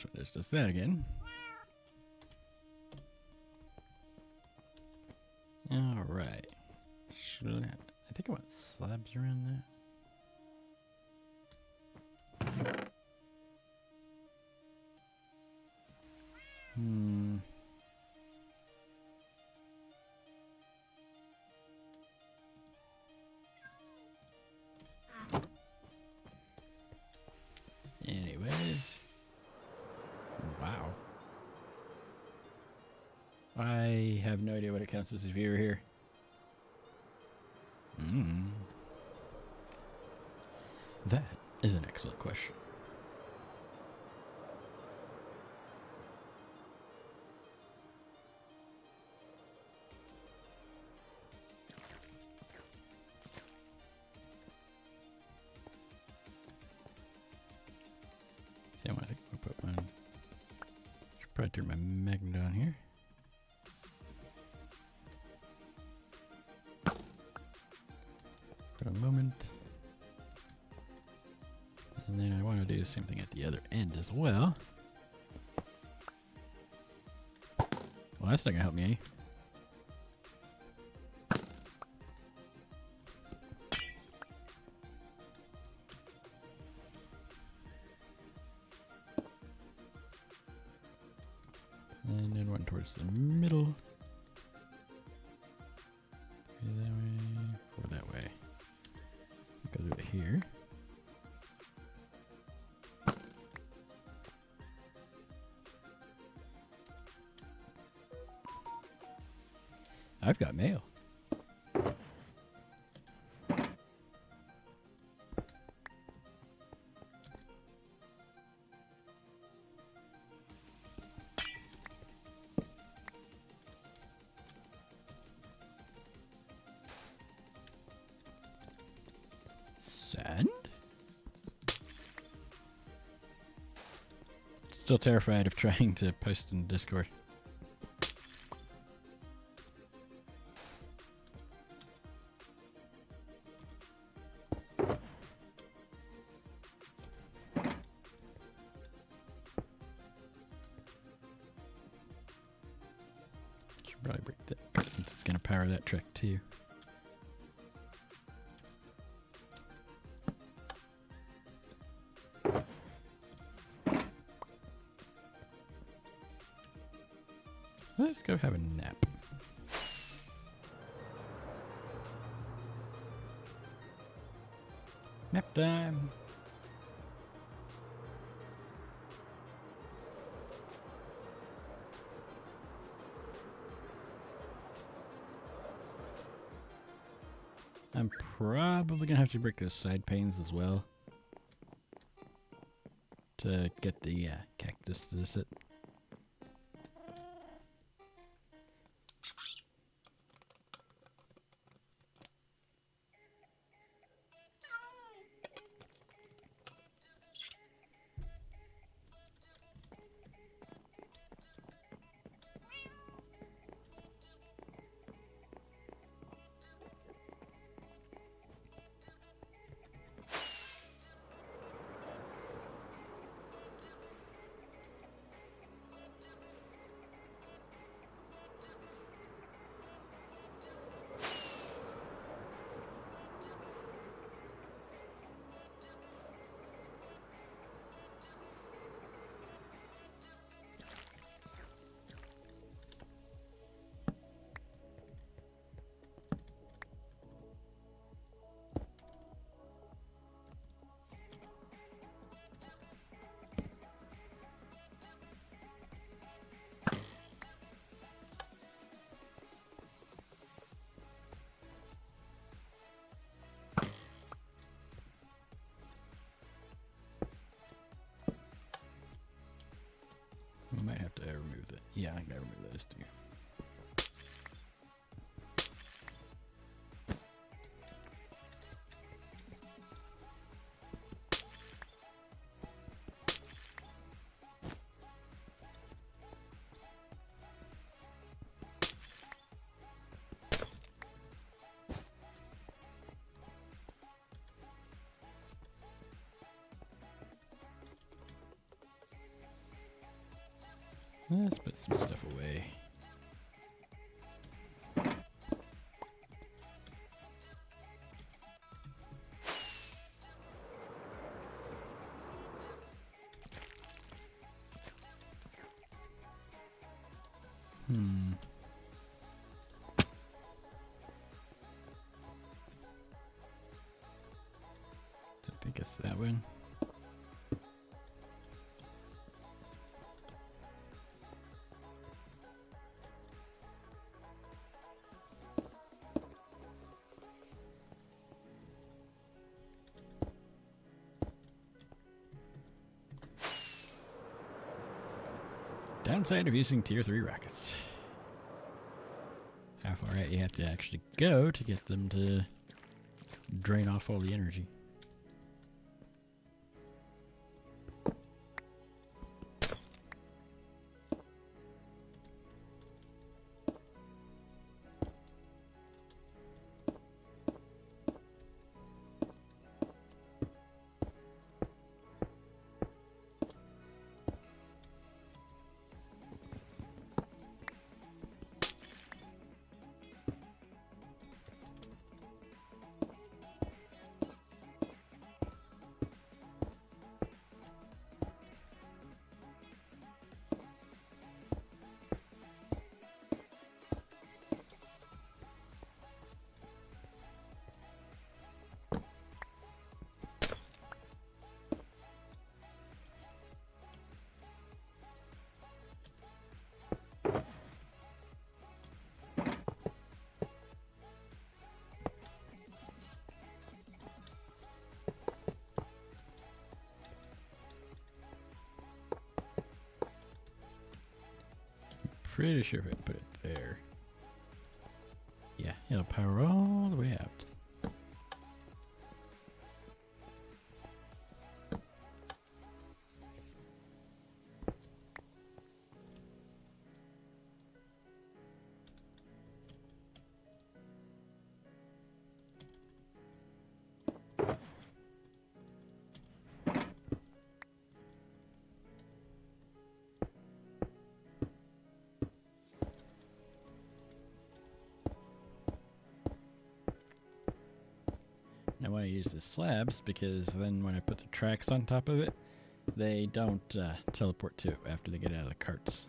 So this does that again. Alright. I think I want slabs around that. Anyways. Wow. I have no idea what it counts as a viewer here. That is an excellent question. See, I think I'm gonna put one. Should probably turn my magnet on here. For a moment. And then I want to do the same thing at the other end as well. Well, that's not gonna help me any. And then one towards the middle. Three that way, 4 that way. Go through it here. I've got mail. Sand? Still terrified of trying to post in Discord. Should probably break that since it's going to power that track too. Let's go have a nap. Nap time. I'm probably gonna have to break those side panes as well to get the cactus to sit. I might have to remove that. Yeah, I gotta remove those two. Let's put some stuff away. I think it's that one. Downside of using tier 3 rockets. How far out you have to actually go to get them to drain off all the energy. Pretty sure if I put it there, yeah, it'll power all the way out. I want to use the slabs because then when I put the tracks on top of it, they don't teleport to it after they get out of the carts.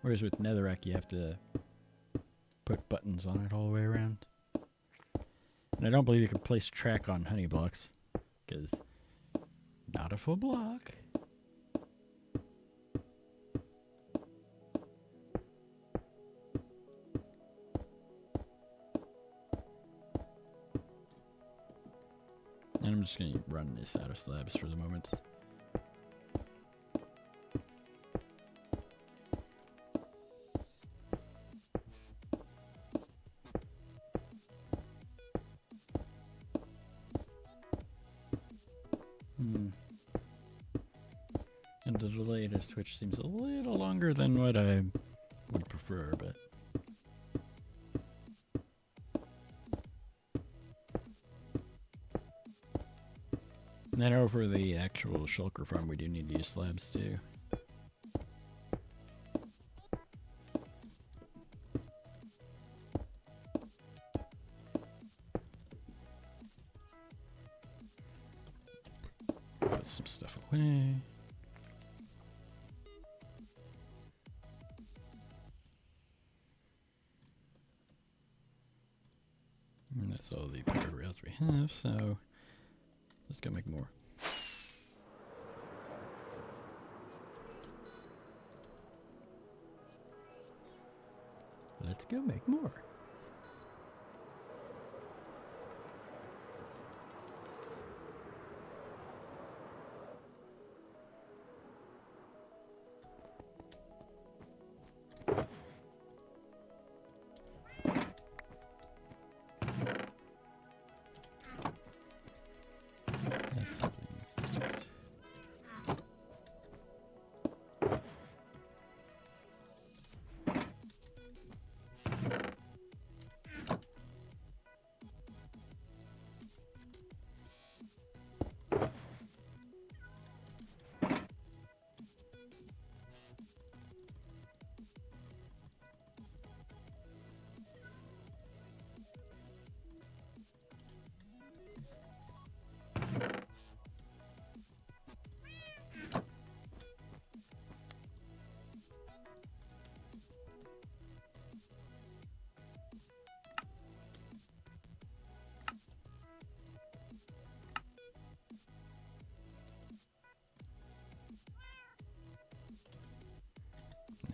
Whereas with netherrack, you have to put buttons on it all the way around. And I don't believe you can place track on honey blocks because not a full block. And I'm just going to run this out of slabs for the moment. And the delay to switch seems a little longer than what I would prefer, but... And then over the actual shulker farm, we do need to use slabs too. Put some stuff away. And that's all the power rails we have, so let's go make more. Let's go make more.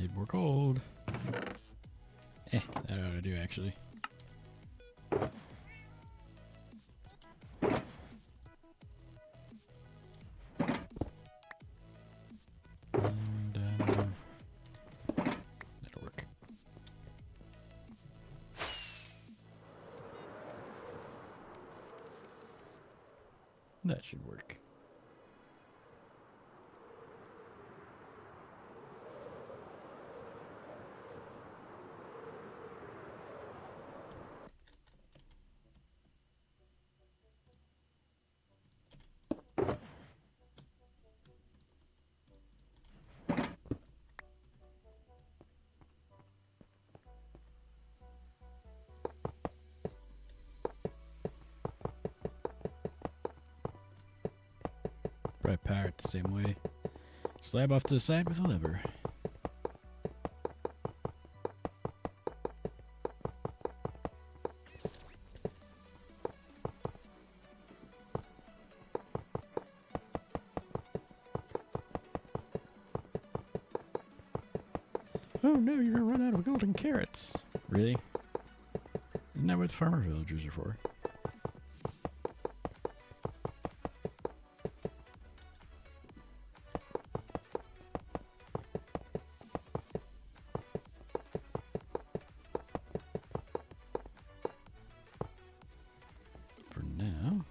Need more gold. That ought to do, actually. And, that'll work. That should work. Probably power it the same way. Slab off to the side with a lever. Oh no, you're gonna run out of golden carrots. Really? Isn't that what farmer villagers are for? For now.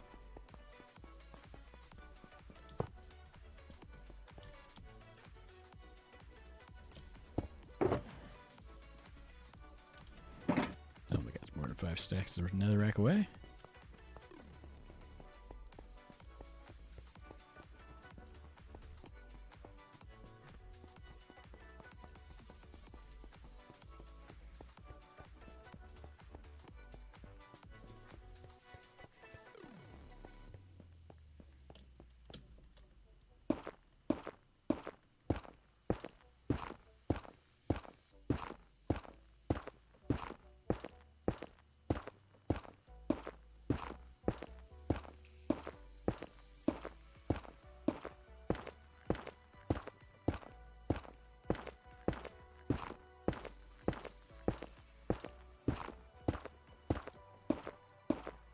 Oh, we got more than 5 stacks. There's another rack away.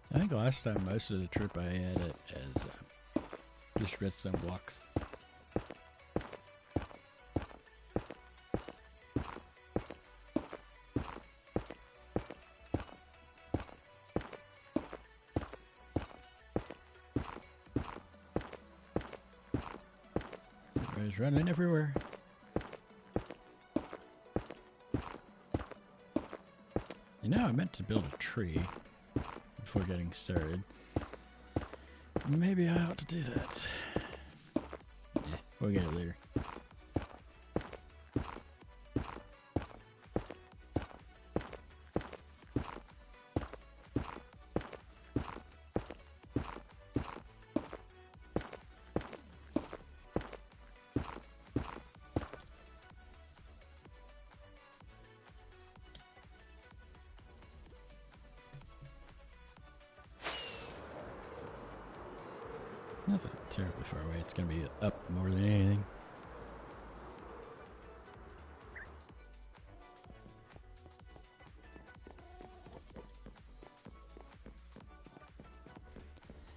I think last time, most of the trip I had it as just redstone blocks. Everybody's running everywhere. You know, I meant to build a tree before getting started. Maybe I ought to do that. Yeah, we'll get it later. That's not terribly far away. It's going to be up more than anything.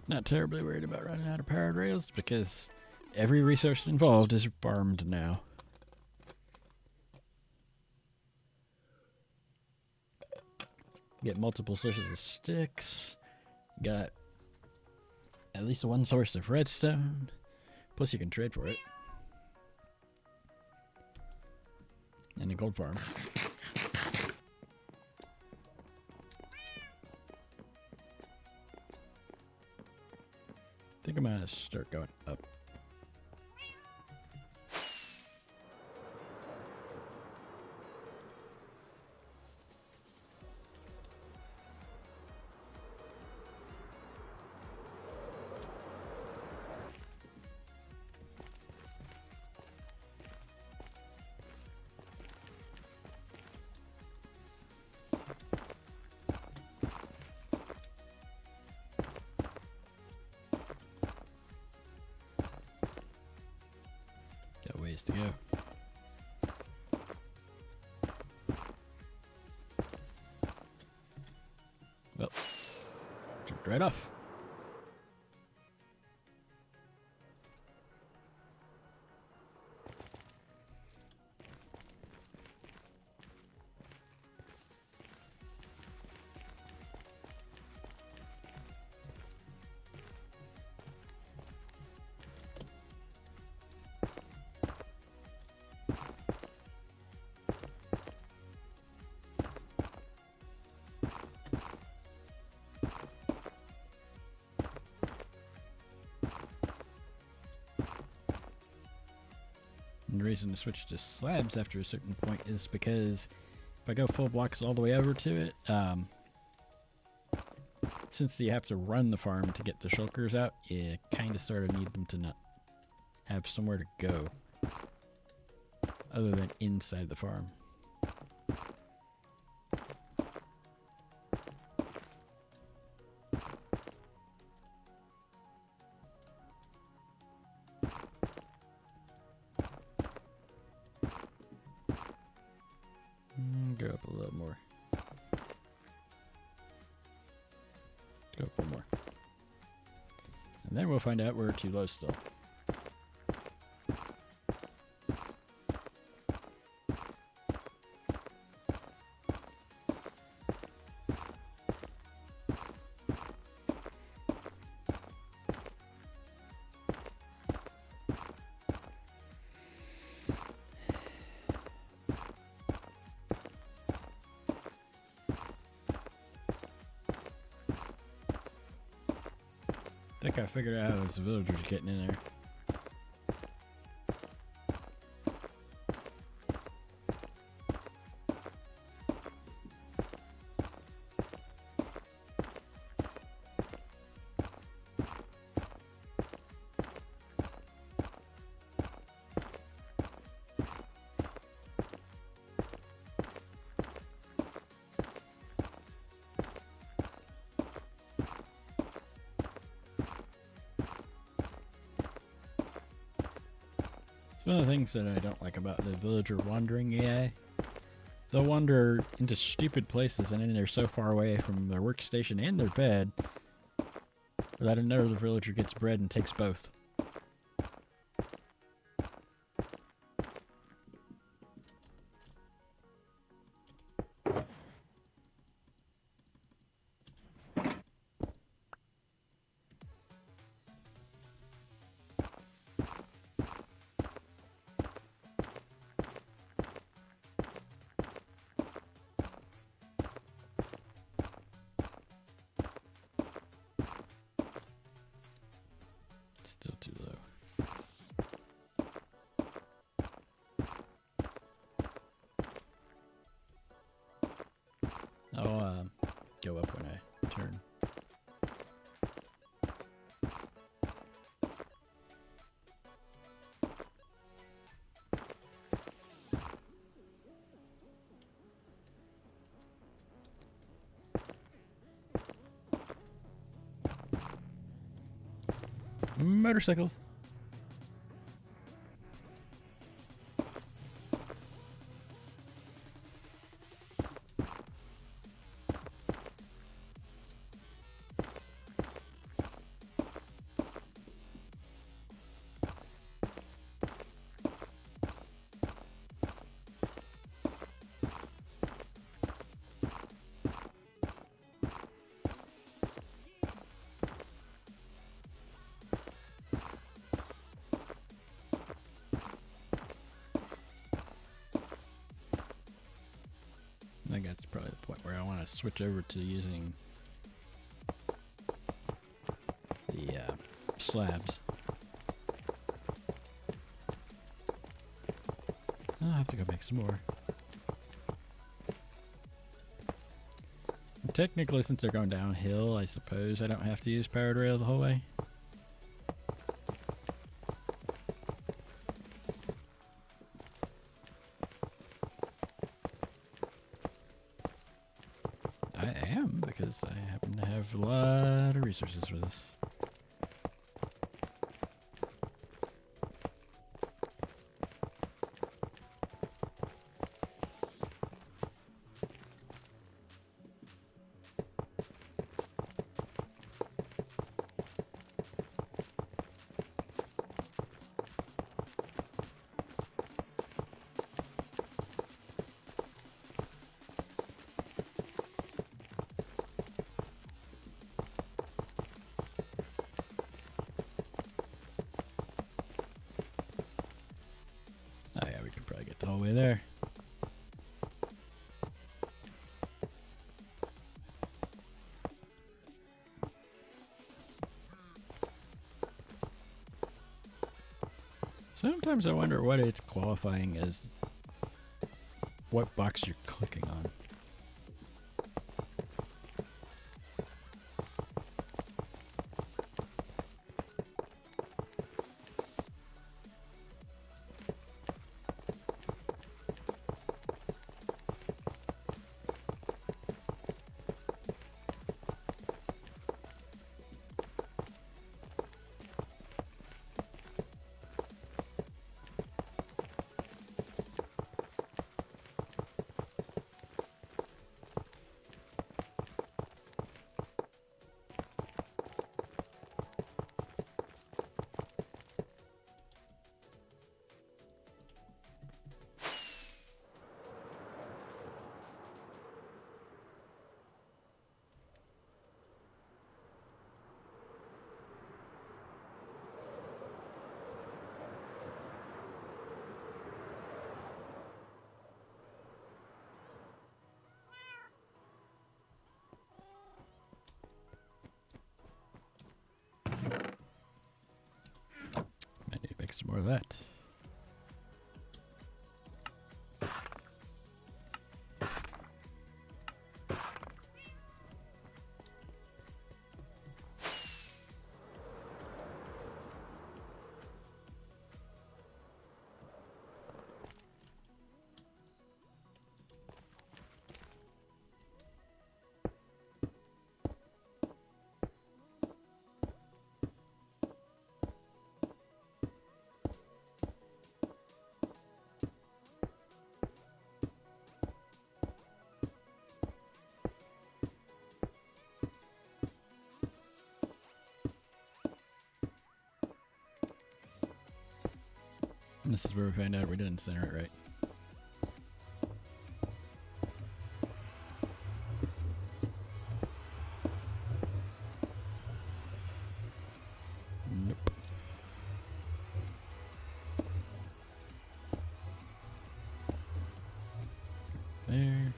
Not terribly worried about running out of powered rails because every resource involved is farmed now. Get multiple sources of sticks. Got at least one source of redstone. Plus you can trade for it. And a gold farm. I think I'm gonna start going up. Got ways to go. right off. And the reason to switch to slabs after a certain point is because if I go full blocks all the way over to it, since you have to run the farm to get the shulkers out, you kind of sort of need them to not have somewhere to go other than inside the farm. Go up a little more. Go up one more. And then we'll find out we're too low still. I think I figured out how those villagers are getting in there. It's one of the things that I don't like about the villager wandering AI. They'll wander into stupid places and then they're so far away from their workstation and their bed that another villager gets bread and takes both. Still too low. I'll go up when I turn. Motorcycles. I think that's probably the point where I want to switch over to using the slabs. I'll have to go make some more. And technically, since they're going downhill, I suppose I don't have to use powered rail the whole way. I am, because I happen to have a lot of resources for this. the whole way there. Sometimes I wonder what it's qualifying as, what box you're clicking on. I need to make some more of that. And this is where we find out we didn't center it right. Nope. There.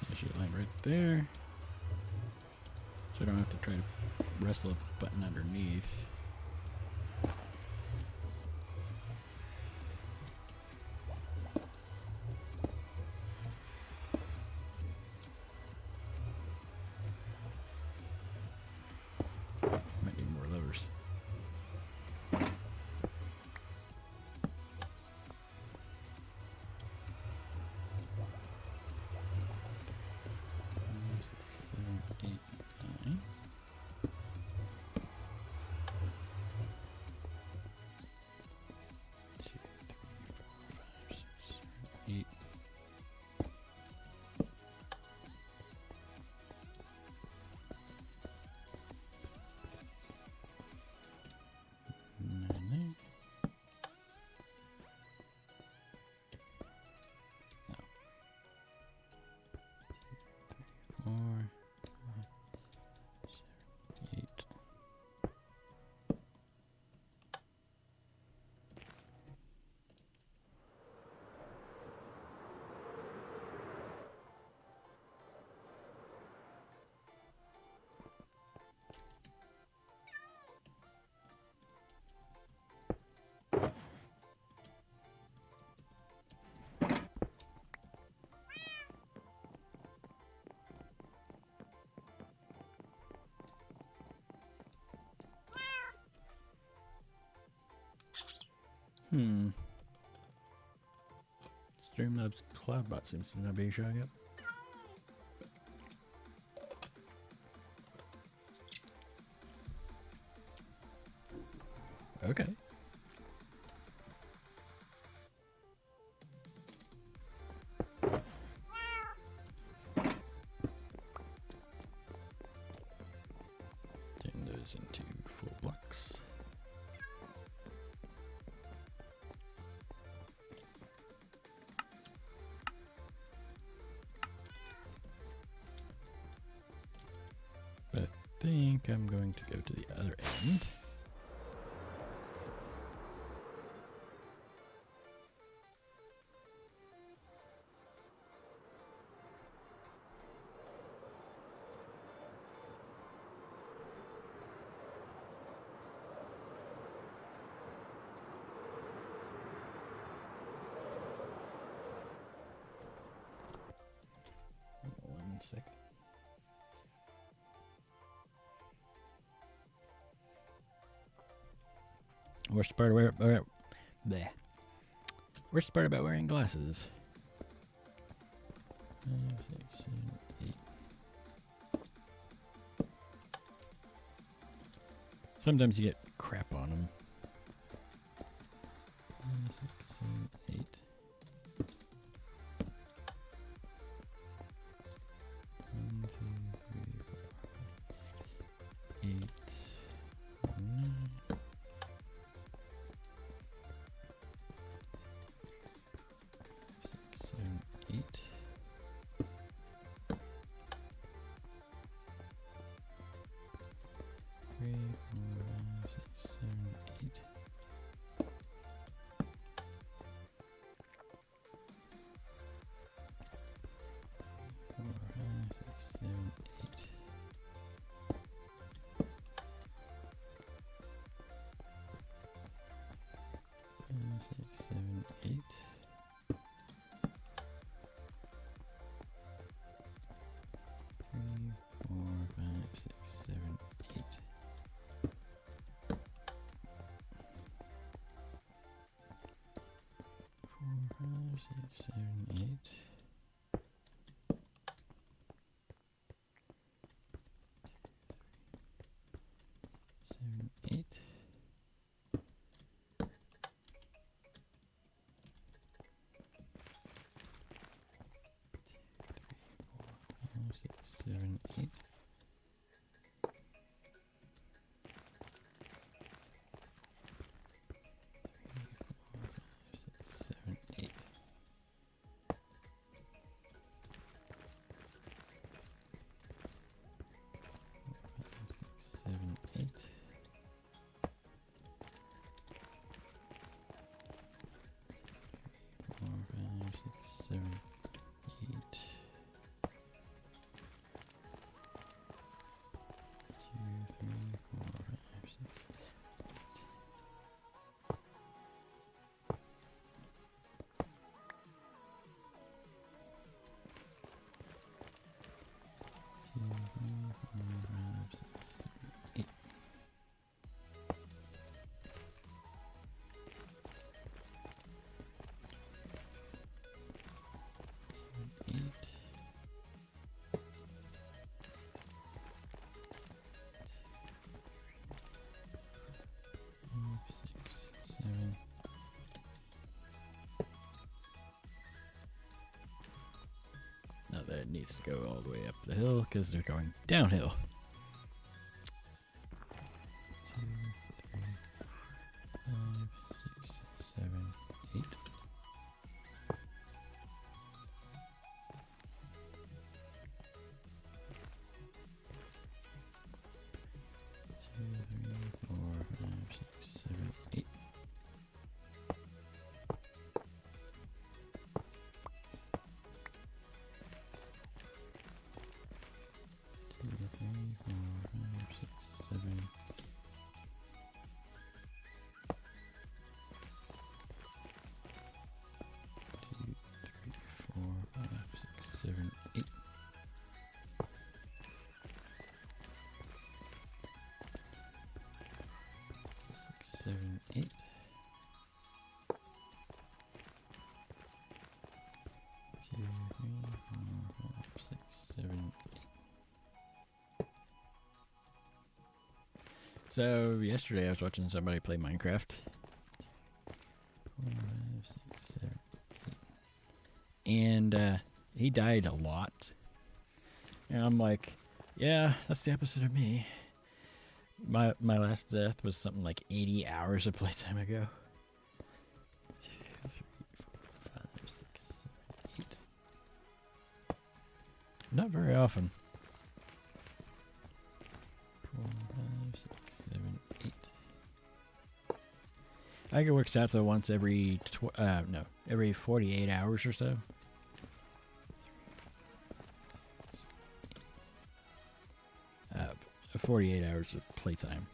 There's your line right there. So I don't have to try to wrestle a button underneath. Might need more levers. Streamlabs Cloudbot seems to not be showing up. Okay. Turn those into full blocks. But I think I'm going to go to the other end. One second. Worst part about bleh. Worst part about wearing glasses. 5, 6, 7, 8. Sometimes you get crap on them. 5, 6, 7, 8. 1, 2, 3, 4, 8, 9. 6, 7, 8. 3, 4, 5, 6, 7, 8. 4, 5, 6, 7, 8. 5, 6, 7, 8. 3, 4, 5, 6, 7, 8. 4, 5, 6, 7, 8. 7, 8. 5, 6, 7, 8. 6, 7, 8. 5, 6, 7, 8. 4, 5, 6, 7, 8. 2, 3, 4, 5, 6. 2, 3, 4, 5, 6, 7, 8. 8. 5, 6, 7. Now that it needs to go all the way up the hill because they're going downhill. 2, 3, 5, 6, 7, 8. 2, 3, 4, 5, 6, 7, 8. 2, 3, So yesterday I was watching somebody play Minecraft. 4, 5, 6, 7, 8. And he died a lot. And I'm like, yeah, that's the opposite of me. My last death was something like 80 hours of playtime ago. 2, 3, 4, 5, 6, 7, 8. Not very often. 4, 5, 6, 7, 8. I think it works out to once every every 48 hours or so. 48 hours of playtime.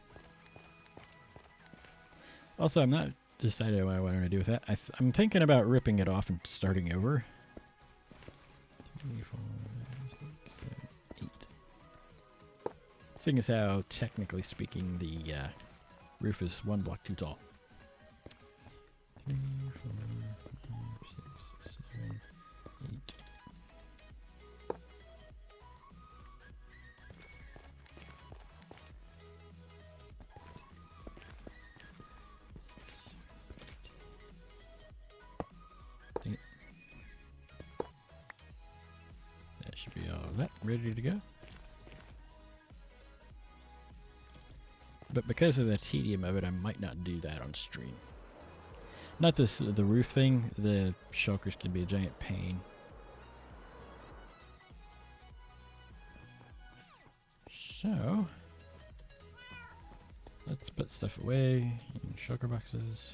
Also, I'm not decided what I want to do with that. I'm thinking about ripping it off and starting over. 3, 4, 5, 6, 7, 8. Seeing as how, technically speaking, the roof is 1 block too tall. 3, 4, 5, 6, 7, 8. That should be all of that ready to go. But because of the tedium of it, I might not do that on stream. Not this the roof thing. The shulkers can be a giant pain. So let's put stuff away in shulker boxes.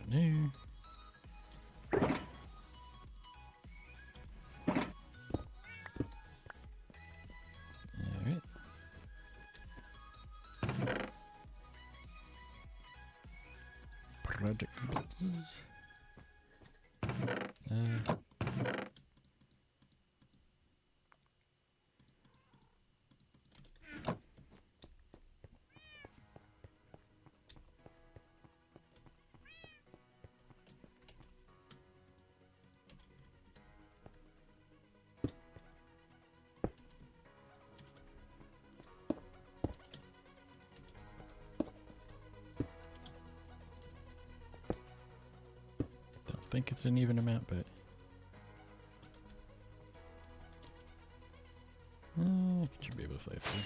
There. Alright. Project boxes. I think it's an even amount, but I should be able to play it through.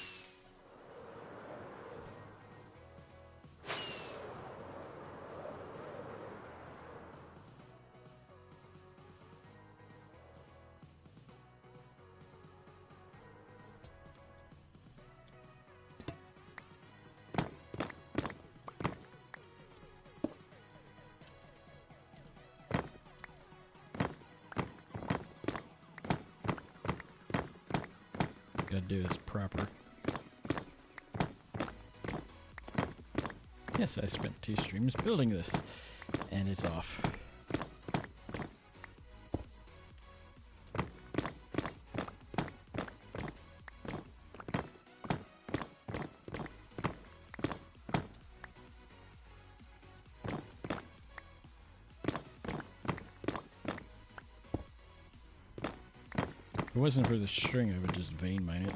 Gotta do this proper. Yes, I spent 2 streams building this, and it's off. If it wasn't for the string, I would just vein mine it.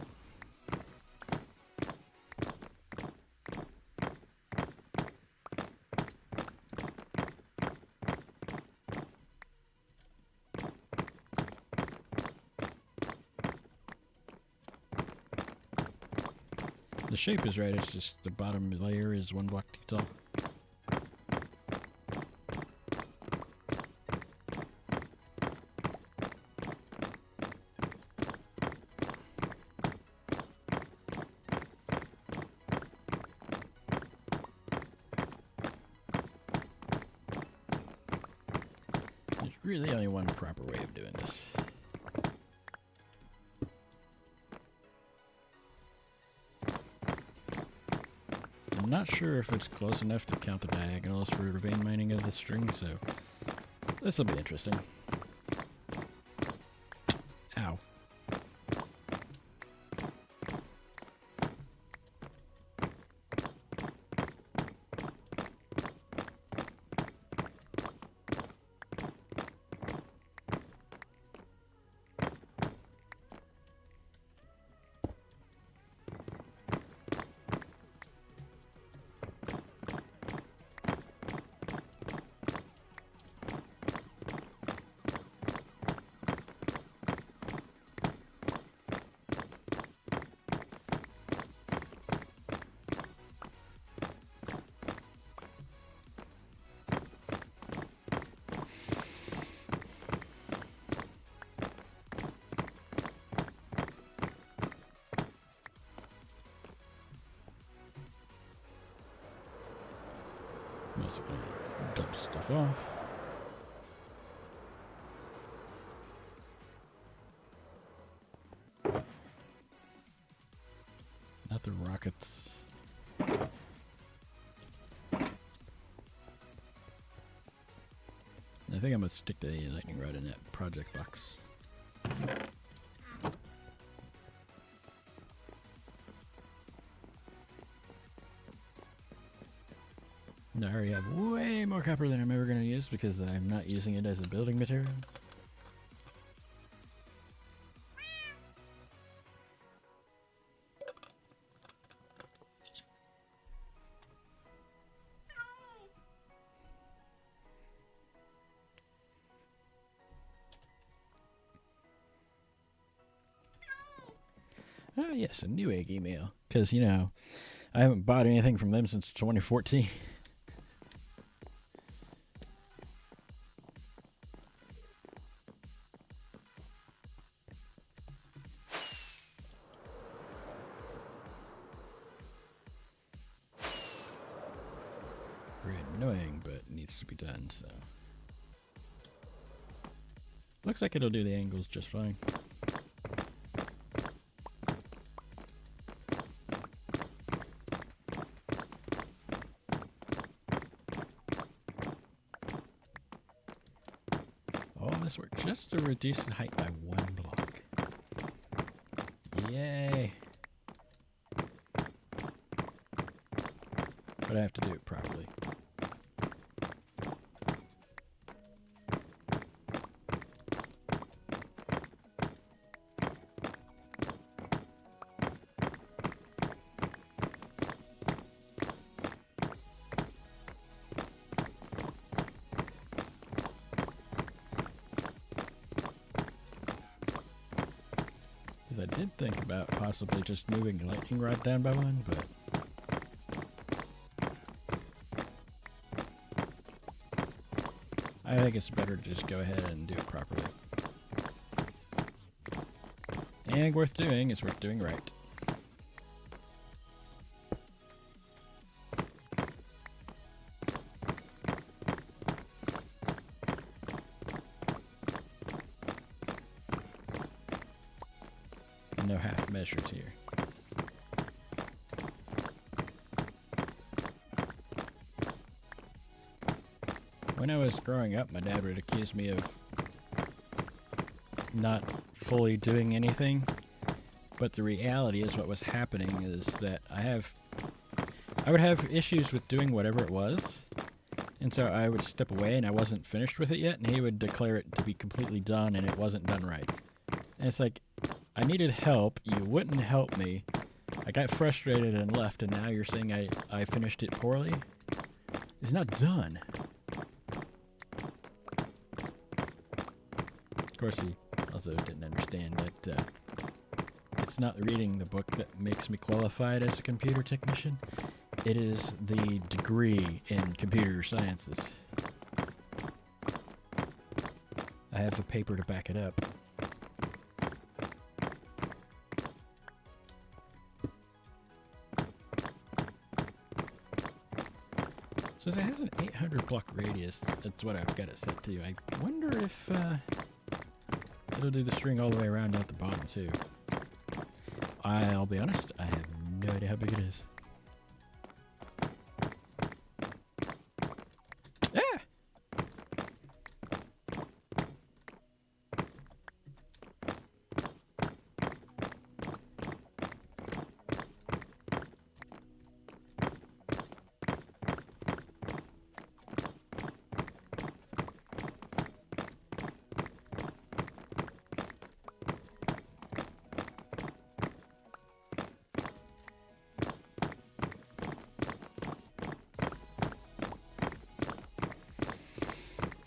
The shape is right, it's just the bottom layer is 1 block too tall. There's really only one proper way of doing this. I'm not sure if it's close enough to count the diagonals for vein mining of the string, so this will be interesting. Ow. stuff off. Not the rockets. I think I'm going to stick the lightning rod in that project box. I already have way more copper than I'm ever going to use because I'm not using it as a building material. Ah, yes, a Newegg email. Because, you know, I haven't bought anything from them since 2014. Very annoying, but it needs to be done, so. Looks like it'll do the angles just fine. All this work just to reduce the height by 1 block. Yay! But I have to do it properly. I did think about possibly just moving the lightning rod down by 1, but I think it's better to just go ahead and do it properly. And worth doing is worth doing right. No half measures here. When I was growing up, my dad would accuse me of not fully doing anything, but the reality is what was happening is that I would have issues with doing whatever it was, and so I would step away and I wasn't finished with it yet, and he would declare it to be completely done and it wasn't done right. And it's like, I needed help, you wouldn't help me, I got frustrated and left, and now you're saying I finished it poorly? It's not done. Of course, he also didn't understand that it's not reading the book that makes me qualified as a computer technician. It is the degree in computer sciences. I have the paper to back it up. Since it has an 800 block radius, that's what I've got it set to. I wonder if it'll do the string all the way around at the bottom too. I'll be honest, I have no idea how big it is. Ah!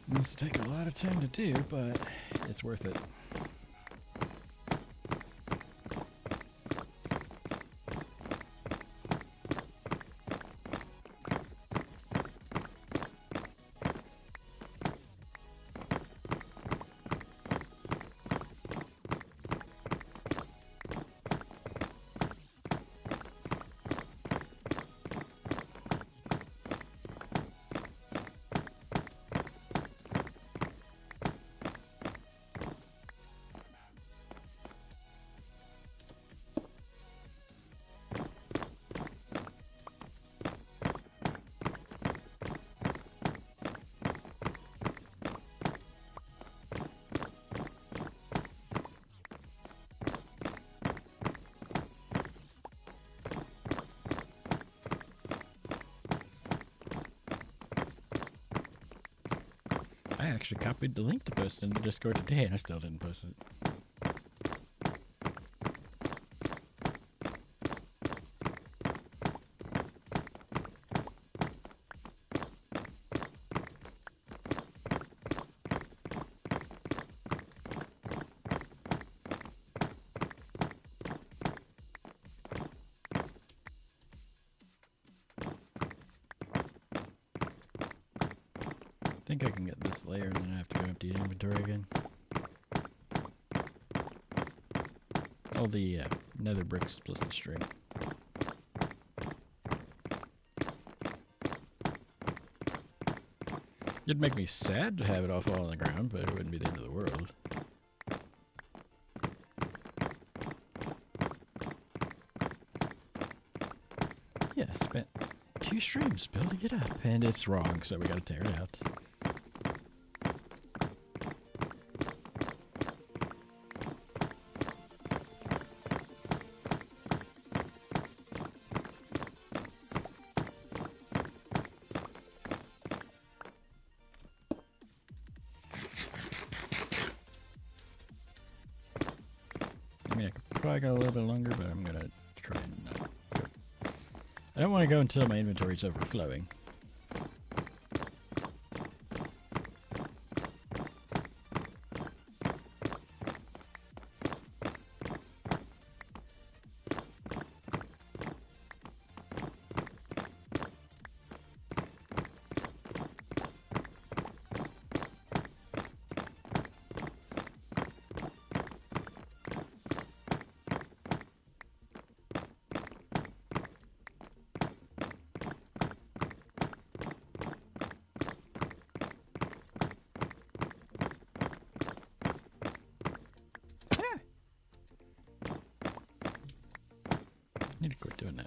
This will take a lot of time to do, but it's worth it. actually copied the link to post in the Discord today, and I still didn't post it. I think I can get this layer and then I have to go empty inventory again. All the nether bricks plus the string. It'd make me sad to have it all fall on the ground, but it wouldn't be the end of the world. Yeah, I spent 2 streams building it up, and it's wrong, so we gotta tear it out. I mean, I could probably go a little bit longer, but I'm gonna try and not go. I don't want to go until my inventory's overflowing. Need to quit doing that.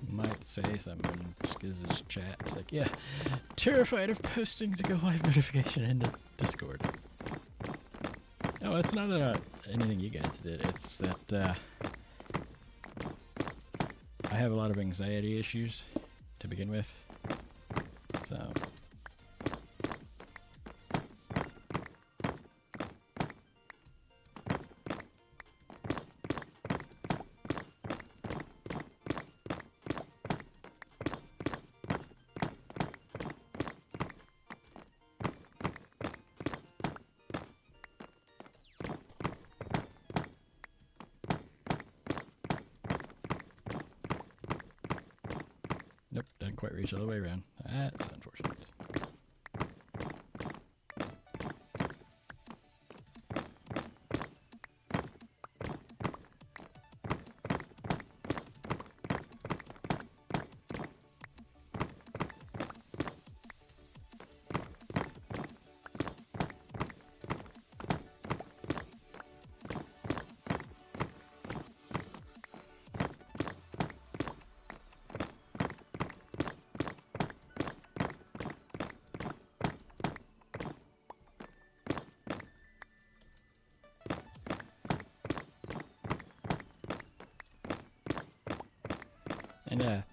Might say something in Skiz's chat. It's like, yeah, terrified of posting the go live notification in the Discord. No, it's not anything you guys did. It's that I have a lot of anxiety issues to begin with. So nope, didn't quite reach all the way around. That's unfortunate. And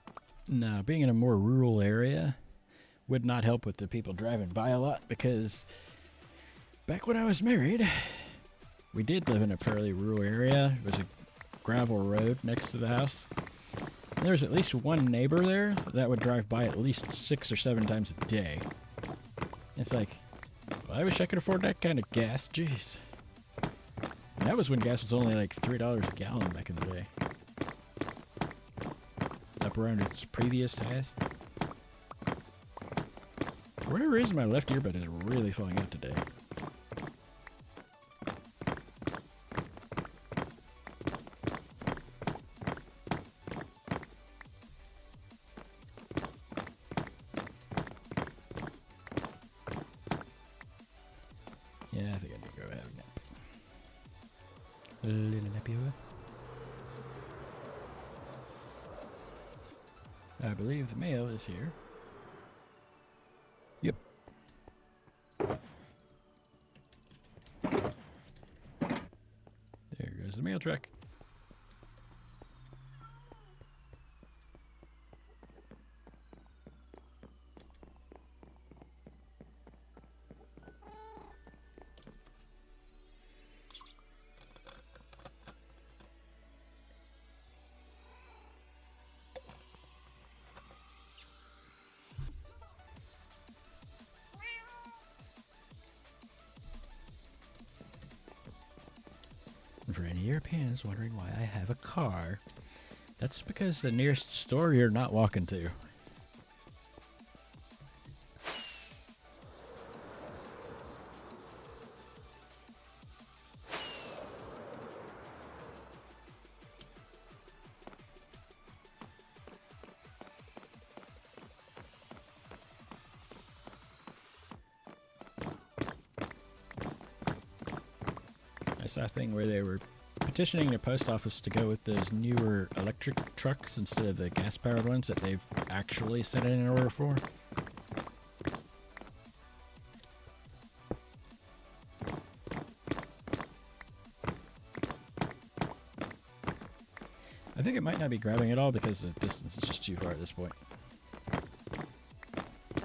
no, being in a more rural area would not help with the people driving by a lot, because back when I was married, we did live in a fairly rural area. It was a gravel road next to the house. And there was at least one neighbor there that would drive by at least 6 or 7 times a day. It's like, well, I wish I could afford that kind of gas. Jeez. And that was when gas was only like $3 a gallon back in the day. Up around its previous highest. For whatever reason, my left earbud is really falling out today. Yeah, I think I need to go have a nap. A little nappy over. I believe the mail is here. Yep. There goes the mail truck. And for any Europeans wondering why I have a car, that's because the nearest store you're not walking to. I saw a thing where they were petitioning the post office to go with those newer electric trucks instead of the gas-powered ones that they've actually sent in an order for. I think it might not be grabbing at all because the distance is just too far at this point.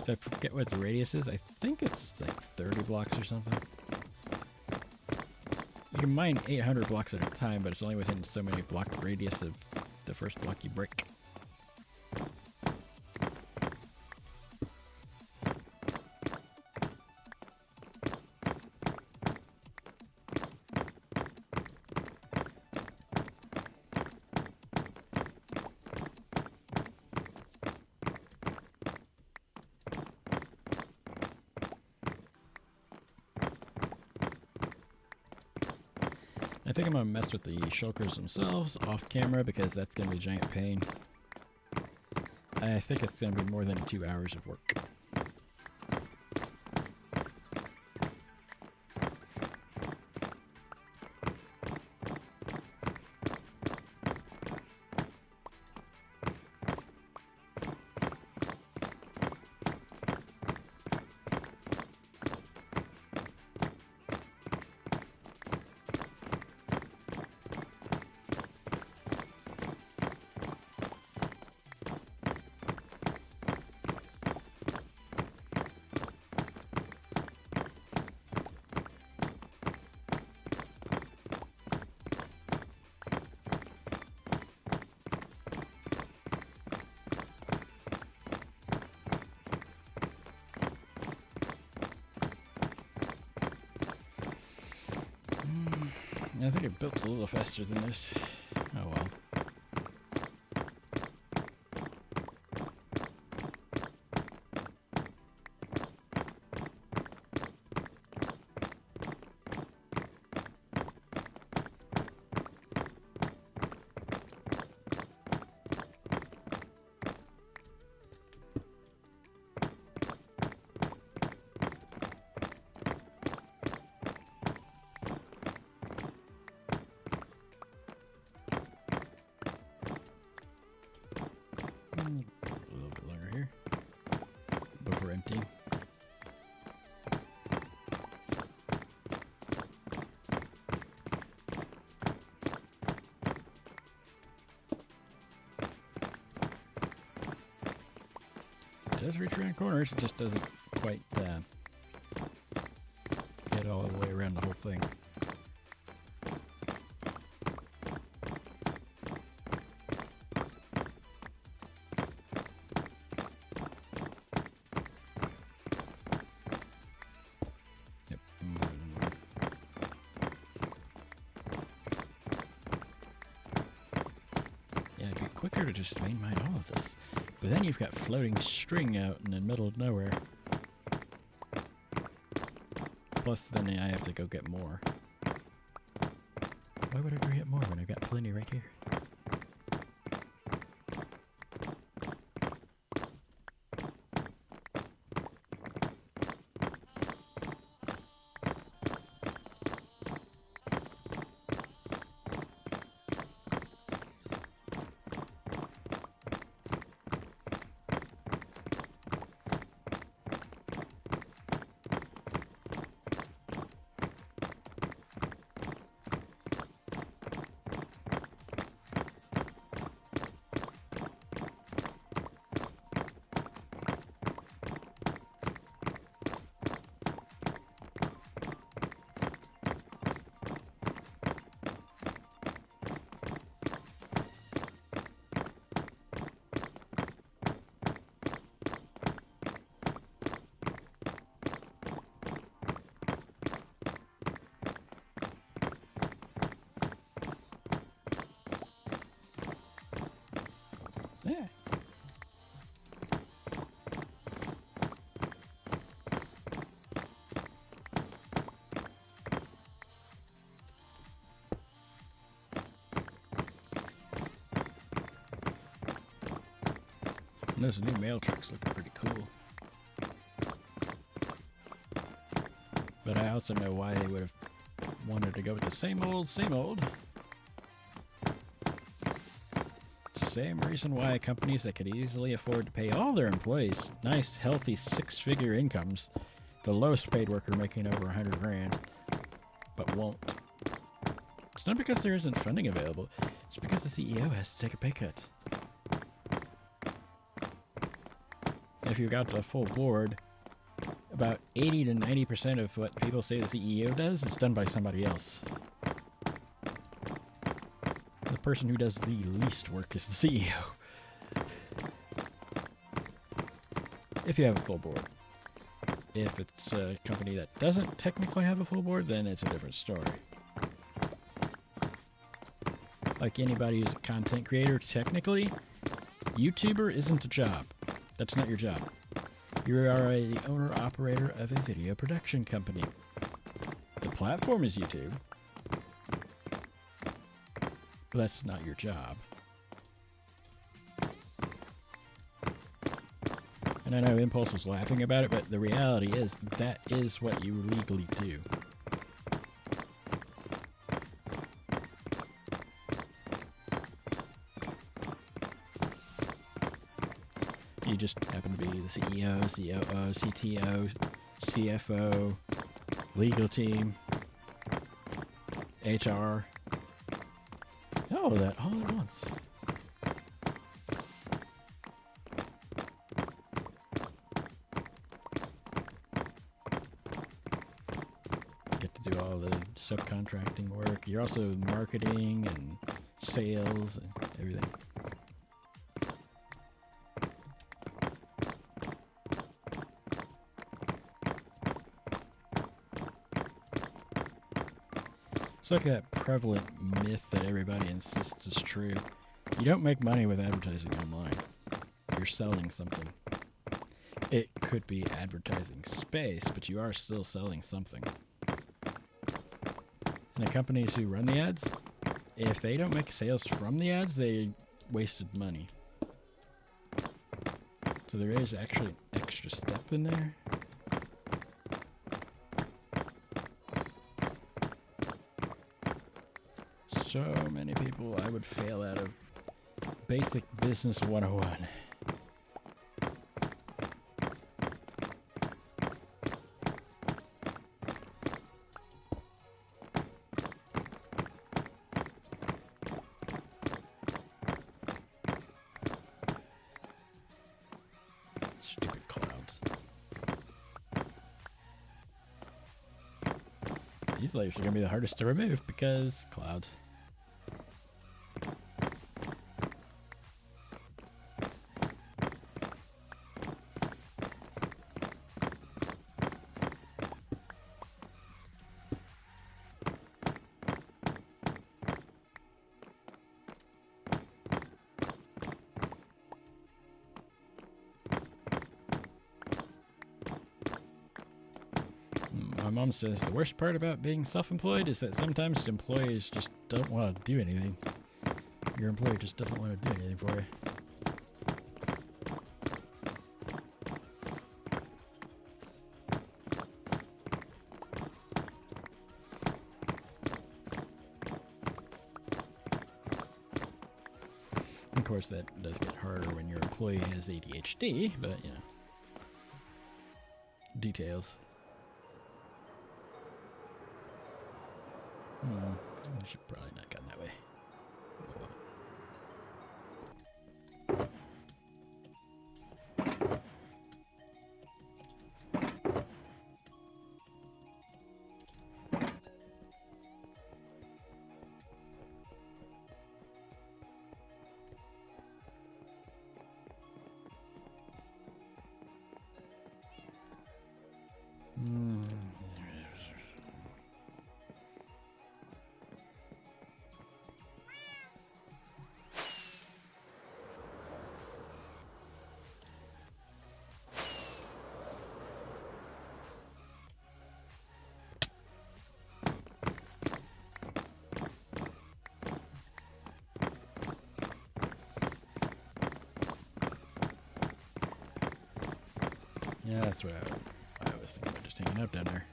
So I forget what the radius is. I think it's like 30 blocks or something. You can mine 800 blocks at a time, but it's only within so many block radius of the first block you break. I think I'm going to mess with the shulkers themselves off camera because that's going to be a giant pain. I think it's going to be more than 2 hours of work. I think it built a little faster than this. Oh well. A little bit longer here before emptying. does reach around corners, it just doesn't quite get all the way around the whole thing. Yep. Yeah, it'd be quicker to just main mine all of this. But then you've got floating string out in the middle of nowhere. Plus, then I have to go get more. Why would I go get more when I've got plenty right here? Yeah. And those new mail trucks look pretty cool. But I also know why they would have wanted to go with the same old, same old. It's the same reason why companies that could easily afford to pay all their employees nice, healthy, six-figure incomes, the lowest paid worker making over 100 grand, but won't. It's not because there isn't funding available, it's because the CEO has to take a pay cut. If you've got the full board, about 80 to 90% of what people say the CEO does is done by somebody else. The person who does the least work is the CEO. If you have a full board. If it's a company that doesn't technically have a full board, then it's a different story. Like anybody who's a content creator, technically, YouTuber isn't a job. That's not your job. You are the owner-operator of a video production company. The platform is YouTube. But that's not your job. And I know Impulse was laughing about it, but the reality is that is what you legally do. You just happen to be the CEO, COO, CTO, CFO, legal team, HR, all of that all at once. Get to do all the subcontracting work. You're also marketing and sales and everything. It's like that prevalent myth that everybody insists is true. You don't make money with advertising online. You're selling something. It could be advertising space, but you are still selling something. And the companies who run the ads, if they don't make sales from the ads, they wasted money. So there is actually an extra step in there. So many people I would fail out of basic business 101. Stupid These layers are going to be the hardest to remove because clouds. My mom says the worst part about being self-employed is that sometimes employees just don't want to do anything. Your employer just doesn't want to do anything for you. Of course, that does get harder when your employee has ADHD, but, you know, details. I should probably not gone that way. Yeah, that's what I was thinking about, just hanging out down there.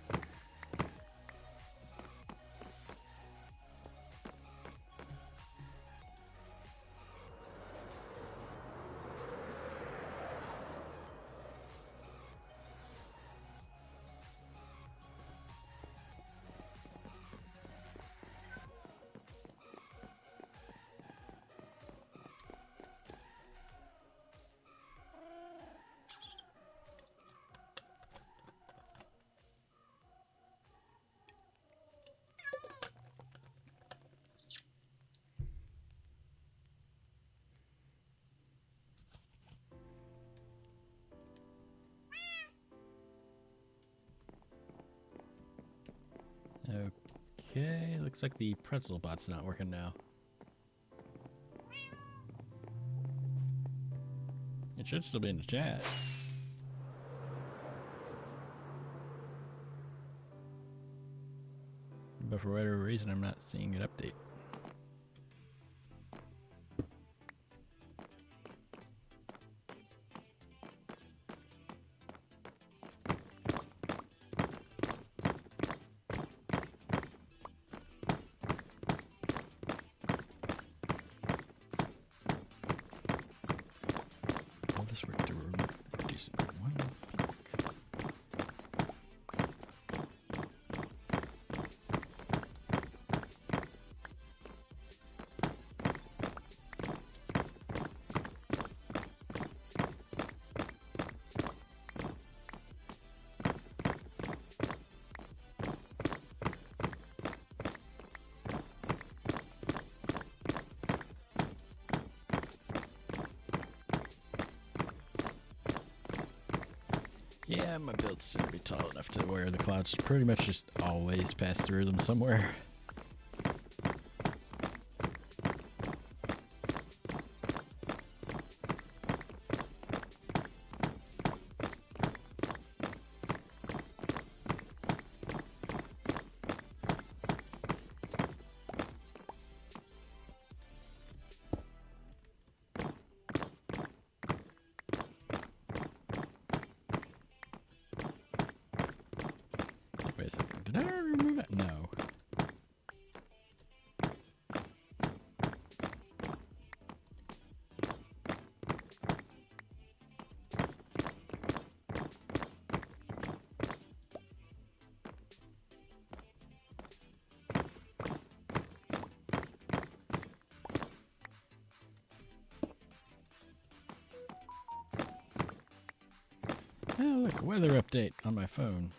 Okay, looks like the pretzel bot's not working now. It should still be in the chat. But for whatever reason, I'm not seeing it update. All this work to reduce it by 1 block. Yeah, my builds seem to be tall enough to where the clouds pretty much just always pass through them somewhere. Wait a second, did I remove it? No. Oh, look, weather update on my phone.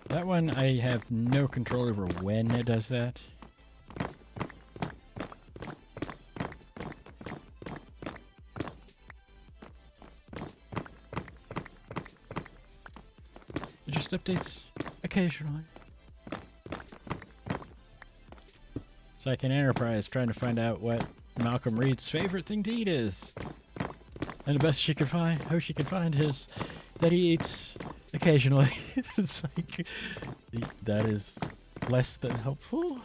That one, I have no control over when it does that. It just updates occasionally. It's like an Enterprise trying to find out what Malcolm Reed's favorite thing to eat is. And the best she can find, how she can find is that he eats occasionally. It's like, that is less than helpful.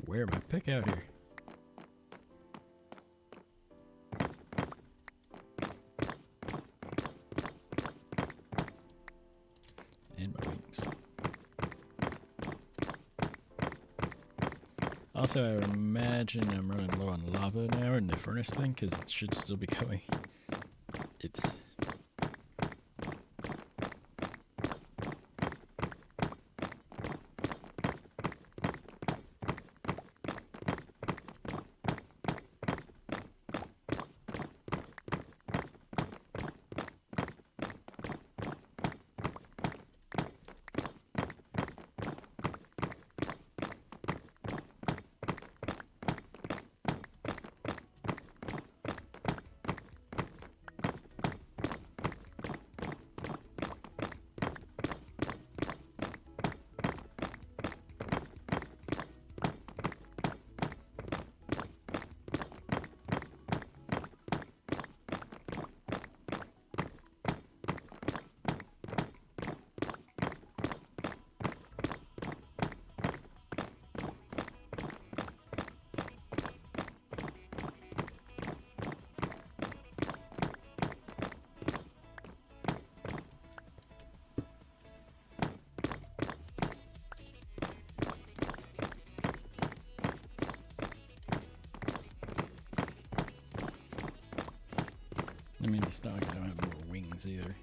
Wear my pick out here. And my wings. Also, I would imagine I'm running low on lava now in the furnace thing, because it should still be going. Oops. I mean, it's not like I don't have more wings either.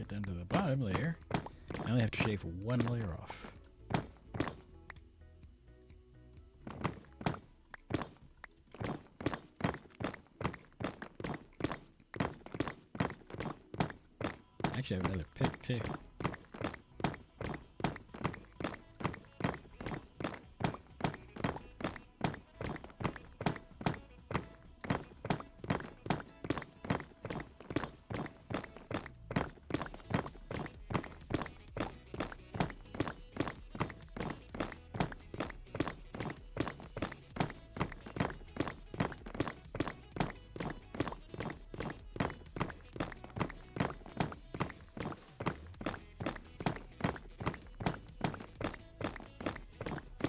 Down to the bottom layer. I only have to shave one layer off. Actually, I have another pick too.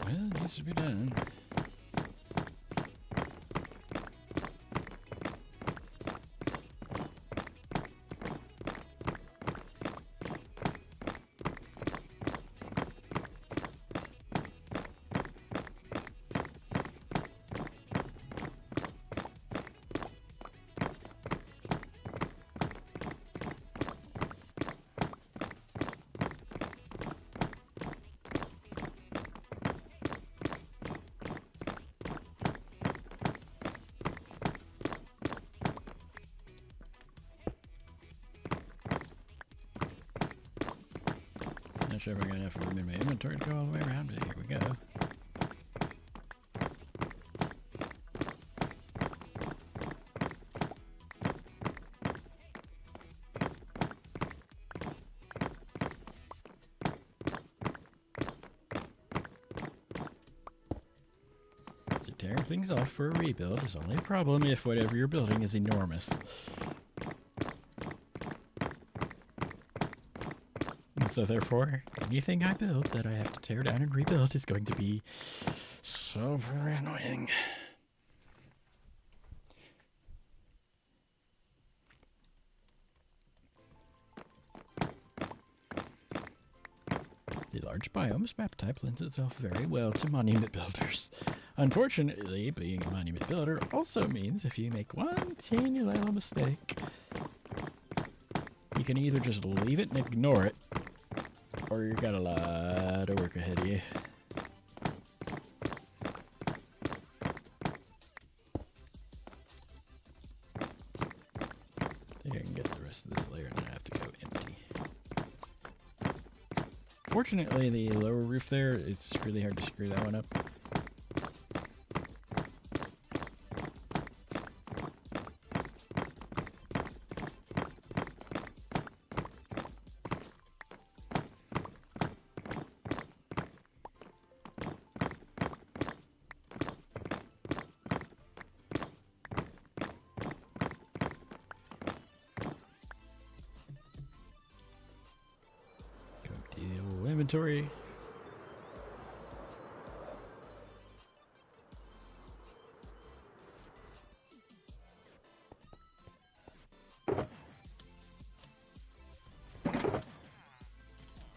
Well, it needs to be done. sure if I got enough room in my inventory to go all the way around, but here we go. So tearing things off for a rebuild is only a problem if whatever you're building is enormous. So therefore, anything I build that I have to tear down and rebuild is going to be so very annoying. The large biomes map type lends itself very well to monument builders. Unfortunately, being a monument builder also means if you make one teeny little mistake, you can either just leave it and ignore it, or you got a lot of work ahead of you. I think I can get the rest of this layer and then I have to go empty. Fortunately, the lower roof there, it's really hard to screw that one up. Inventory.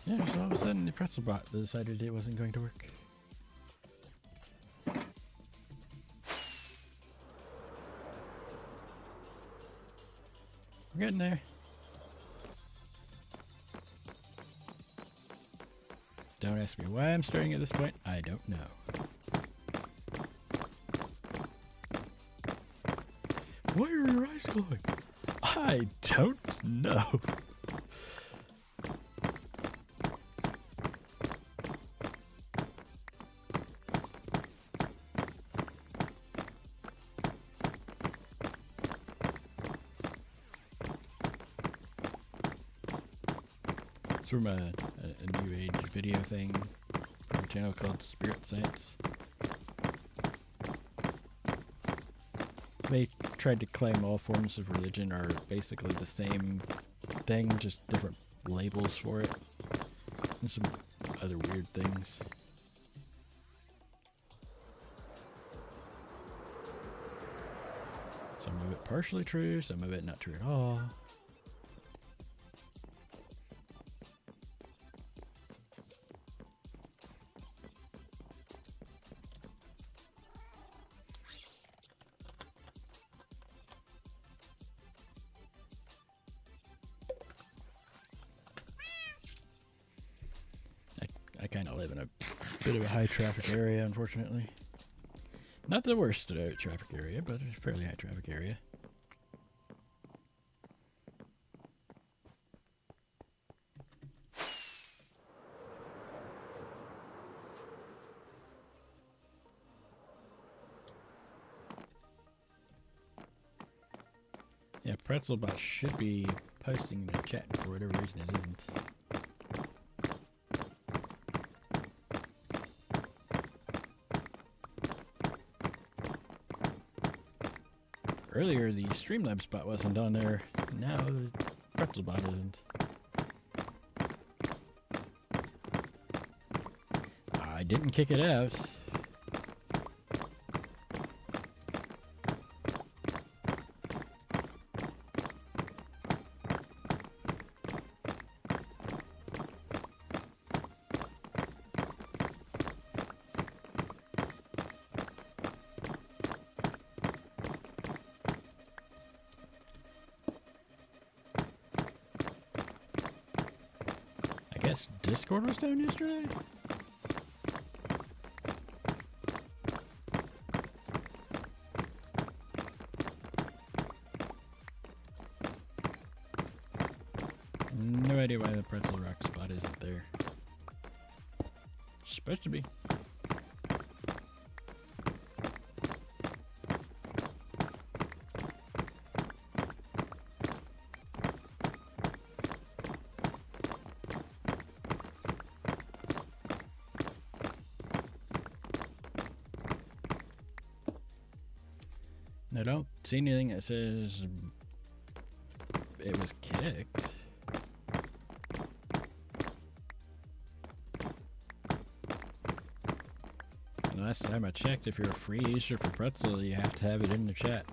Yeah, just all of a sudden the pretzel bot decided it wasn't going to work. We're getting there. Don't ask me why I'm starting at this point. I don't know. Why are your eyes glowing? I don't know. It's from a new age video thing from a channel called Spirit Science. They tried to claim all forms of religion are basically the same thing, just different labels for it, and some other weird things. Some of it partially true, some of it not true at all. I kind of live in a bit of a high traffic area, unfortunately. Not the worst traffic area, but a fairly high traffic area. Yeah, Pretzelbot should be posting in the chat, and for whatever reason it isn't. Earlier, the Streamlabs bot wasn't on there. Now the Pretzelbot isn't. I didn't kick it out. I guess Discord was down yesterday? No idea why the Pretzel Rock spot isn't there. Supposed to be. I don't see anything that says it was kicked. And last time I checked, if you're a free user for Pretzel, you have to have it in the chat.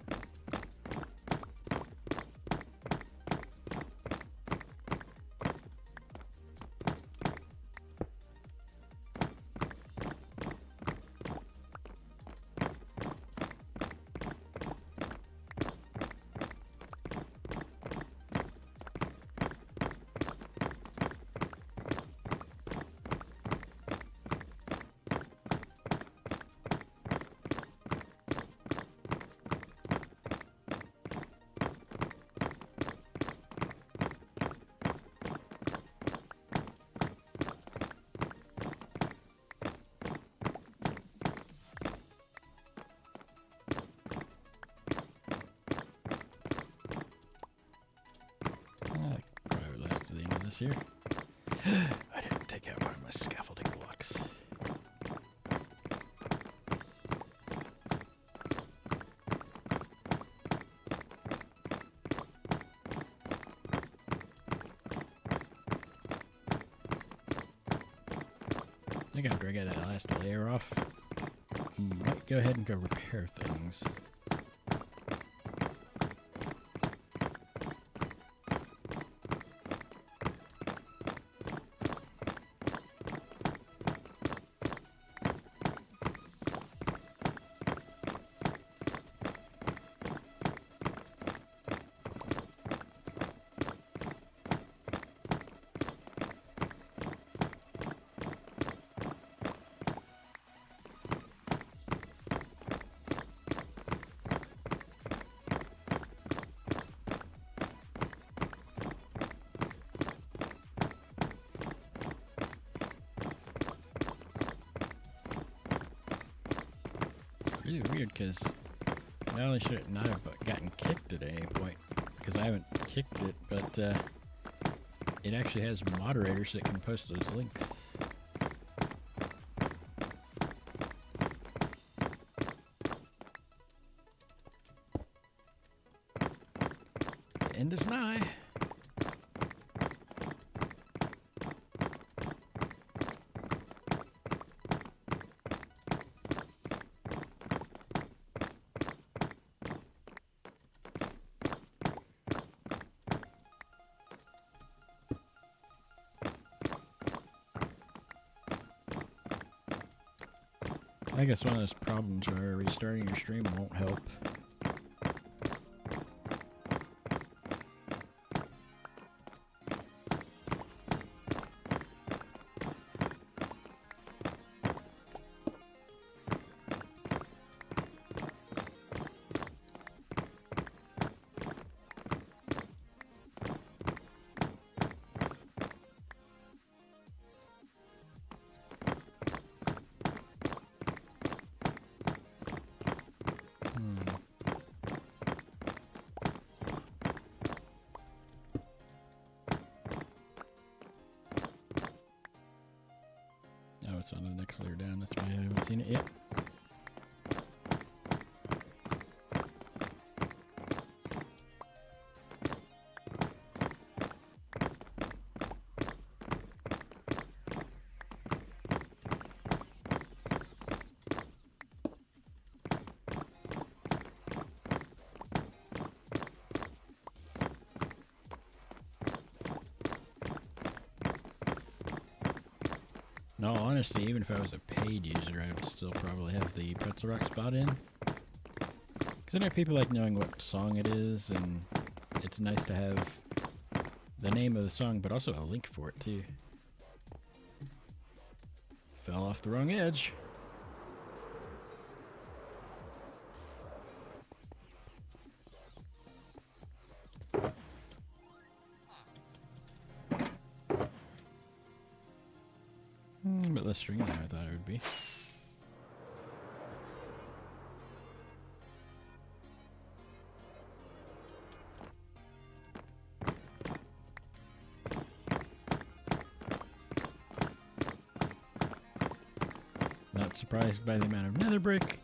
Probably last to the end of this here. I didn't take out one of my scaffolding blocks. I think after I get that last layer off, I might go ahead and go repair things. Really weird because not only should it not have gotten kicked at any point, because I haven't kicked it, but it actually has moderators that can post those links. The end is nigh. I guess one of those problems where restarting your stream won't help. It's on the next layer down. That's why I haven't seen it yet. In all honesty, even if I was a paid user, I would still probably have the Pretzel Rock spot in. Because I know people like knowing what song it is, and it's nice to have the name of the song, but also a link for it, too. Fell off the wrong edge. But less string than I thought it would be. Not surprised by the amount of nether brick.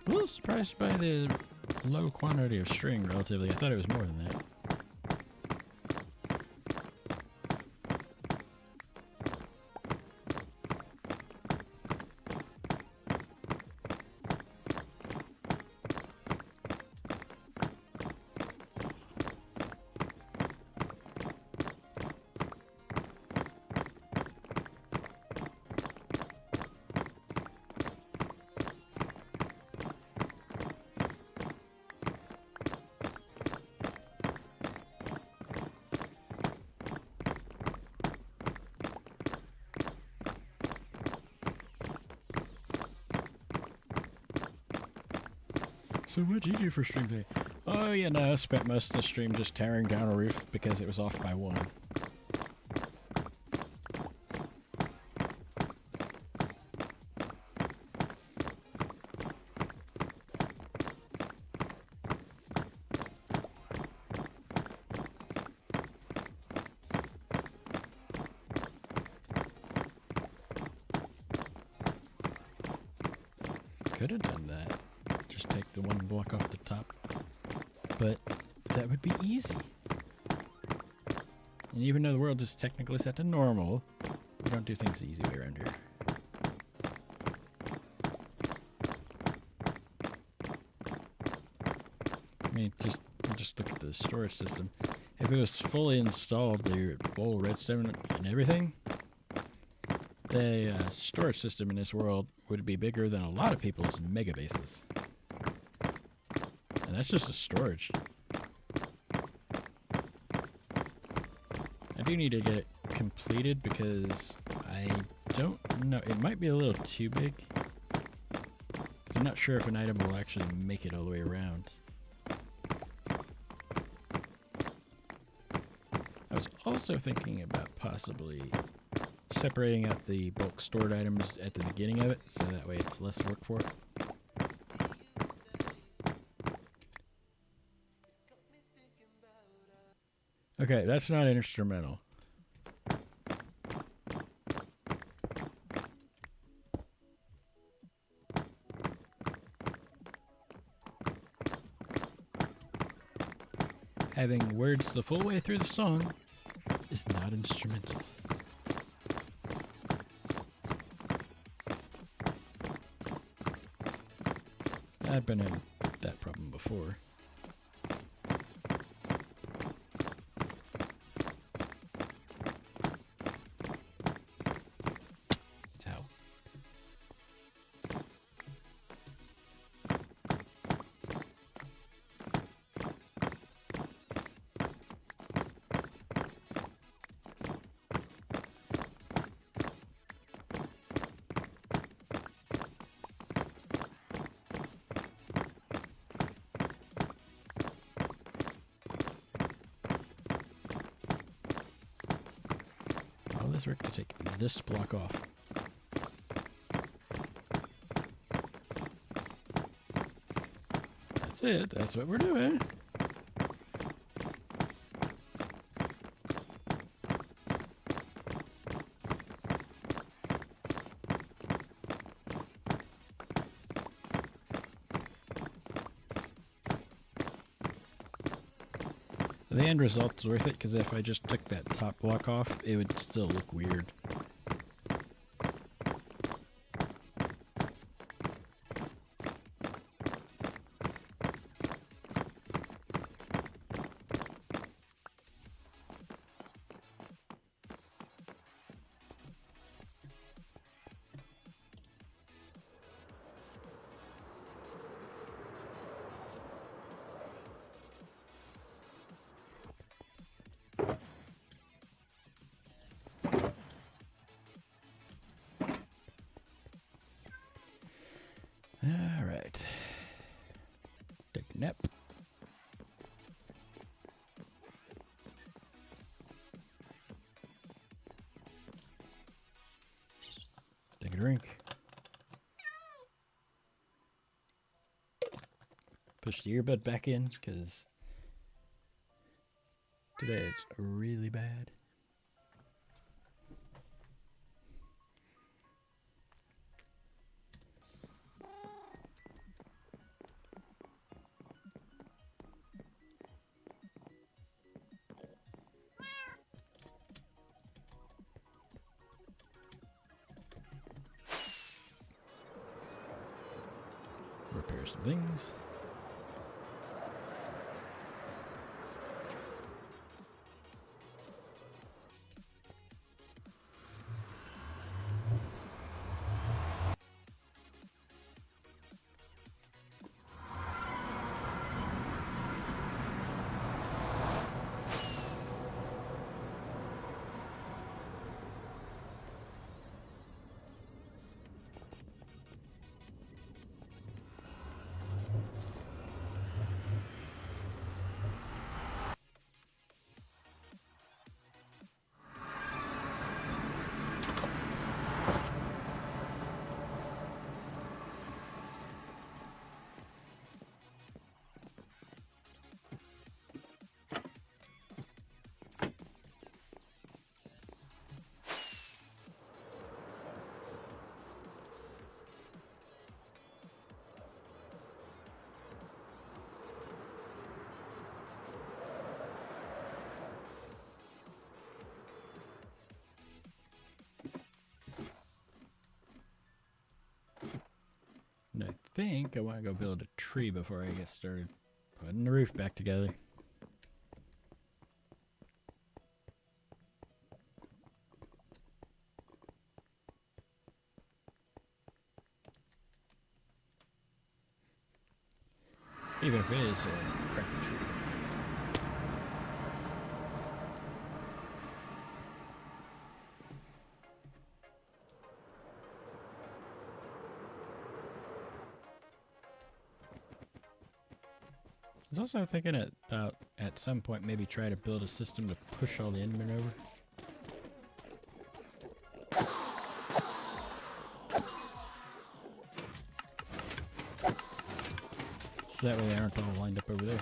A little surprised by the low quantity of string, relatively. I thought it was more than that. So what'd you do for stream day? Oh yeah, no, I spent most of the stream just tearing down a roof because it was off by one. Could have done that. Just take the one block off the top. But that would be easy. And even though the world is technically set to normal, we don't do things the easy way around here. I mean, just look at the storage system. If it was fully installed, the full redstone and everything, the storage system in this world would be bigger than a lot of people's mega bases. And that's just the storage. I do need to get it completed because I don't know. It might be a little too big. I'm not sure if an item will actually make it all the way around. I was also thinking about possibly separating out the bulk stored items at the beginning of it, so that way it's less work for it. Okay, that's not an instrumental. Having words the full way through the song is not instrumental. I've been in that problem before. Ow. Rick to take this block off. That's it. That's what we're doing. The end result's worth it, because if I just took that top block off, it would still look weird. Alright. Take a nap. Take Take a drink. Push the earbud back in, because today it's really bad. Repair some things. And I think I want to go build a tree before I get started putting the roof back together. Even if it is a crappy tree. I was also thinking about at some point maybe try to build a system to push all the Endermen over. So that way they aren't all lined up over there.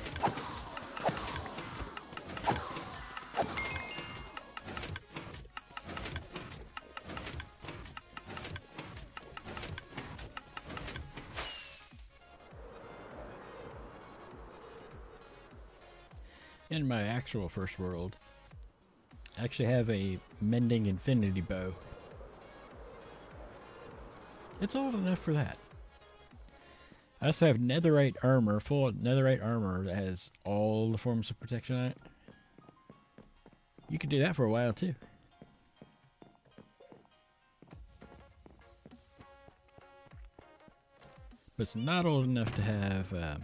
In my actual first world, I actually have a mending infinity bow. It's old enough for that. I also have netherite armor, full netherite armor that has all the forms of protection on it. You could do that for a while too. But it's not old enough to have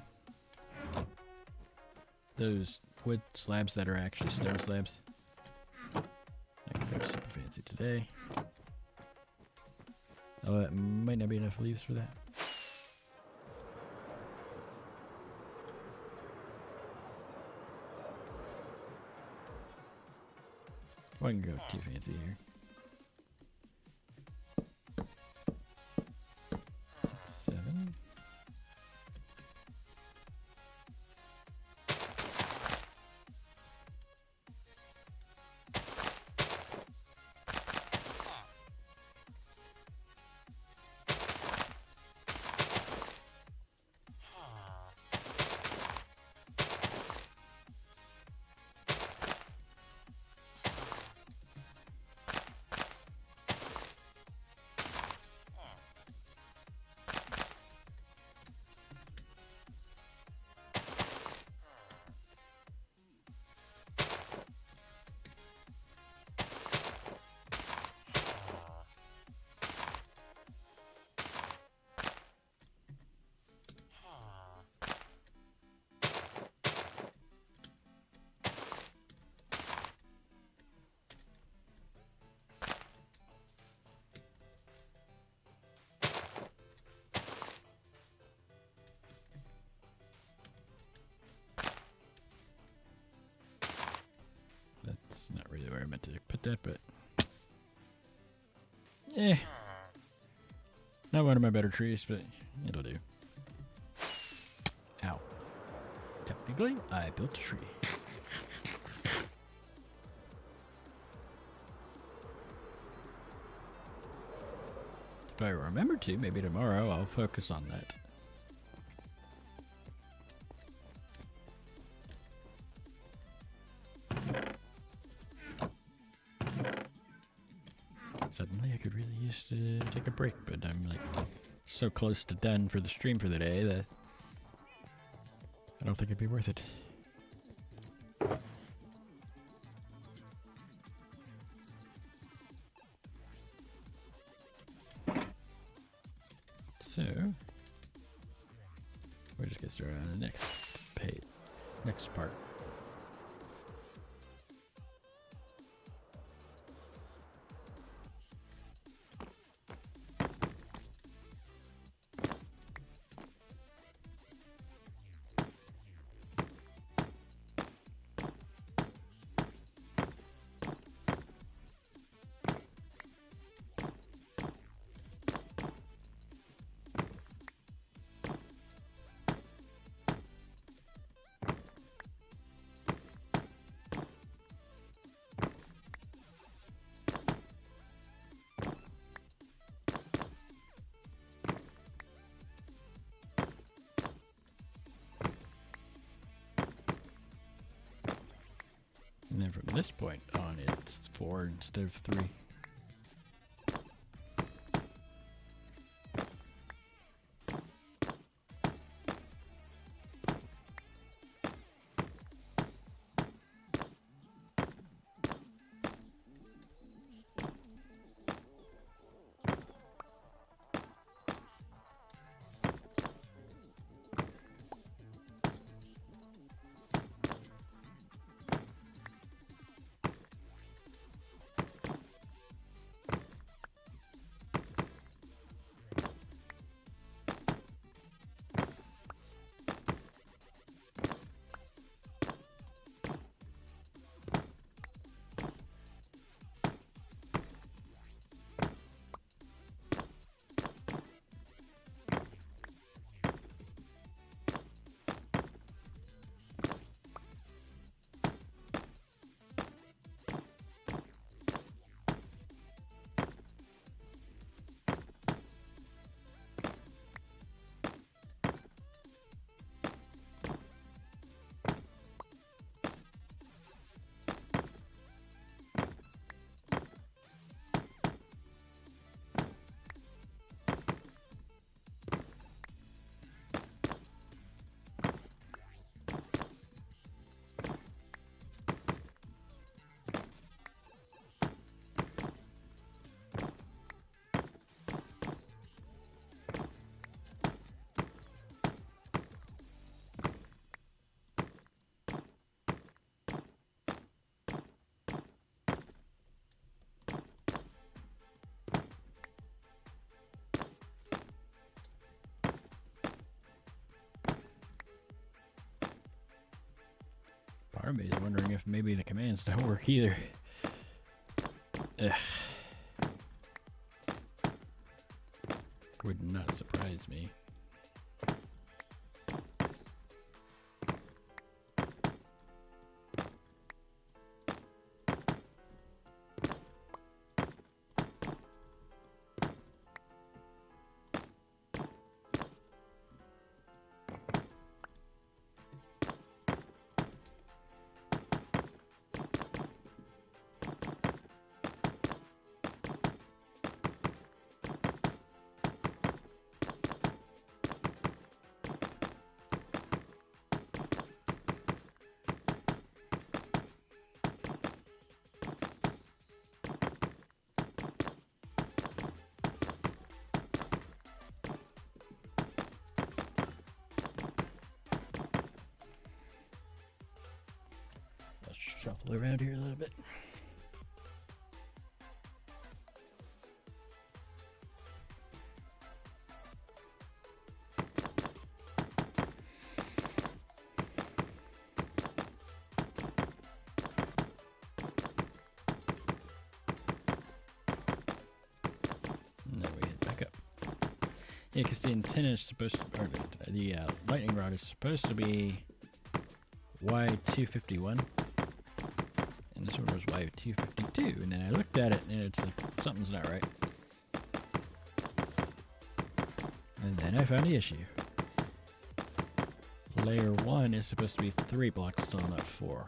those wood slabs that are actually stone slabs. I can go super fancy today. Oh, that might not be enough leaves for that. Well, I can go too fancy here. 6, 7. Not really where I meant to put that, but yeah. Not one of my better trees, but it'll do. Ow. Technically, I built a tree. If I remember to, maybe tomorrow I'll focus on that. Suddenly I could really use to take a break, but I'm like so close to done for the stream for the day that I don't think it'd be worth it. So we'll just get started on the next part. And then from this point on, it's 4 instead of 3. Part of me is wondering if maybe the commands don't work either. Ugh. Would not surprise me. Shuffle around here a little bit. And then we head back up. Yeah, because the antenna is supposed to, or the lightning rod is supposed to be Y251, and this one was Y252, and then I looked at it and it's like, something's not right. And then I found the issue. Layer 1 is supposed to be 3 blocks tall, not 4.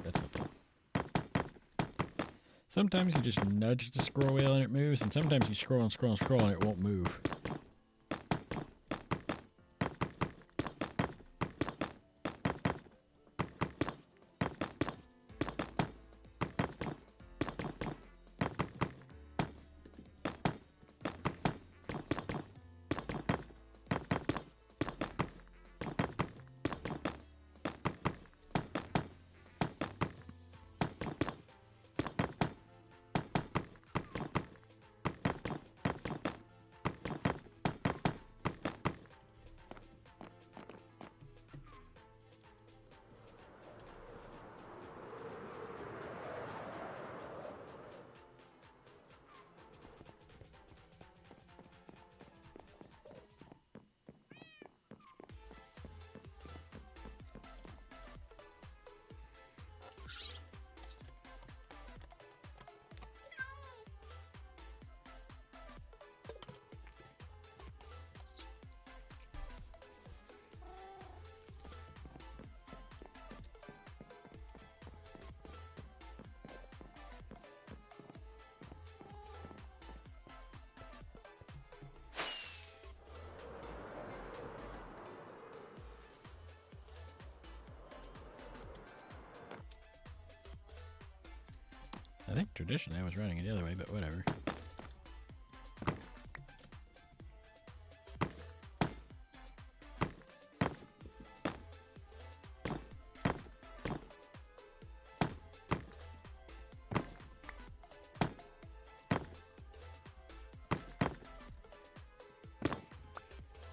That's helpful. Sometimes you just nudge the scroll wheel and it moves, and sometimes you scroll and scroll and scroll and it won't move. I think traditionally I was running it the other way, but whatever.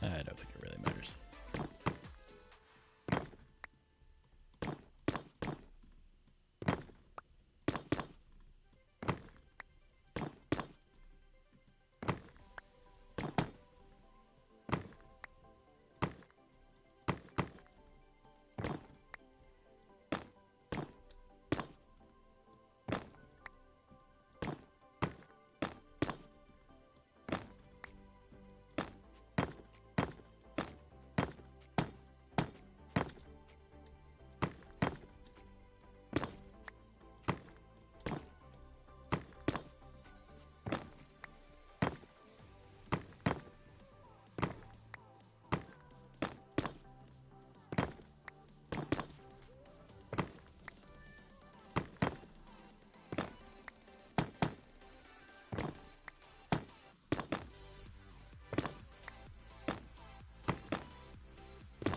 I don't think it really matters.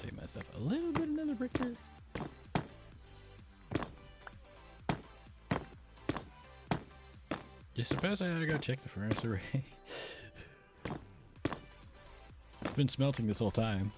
Save myself a little bit another brick here. You suppose I ought to go check the furnace array? It's been smelting this whole time.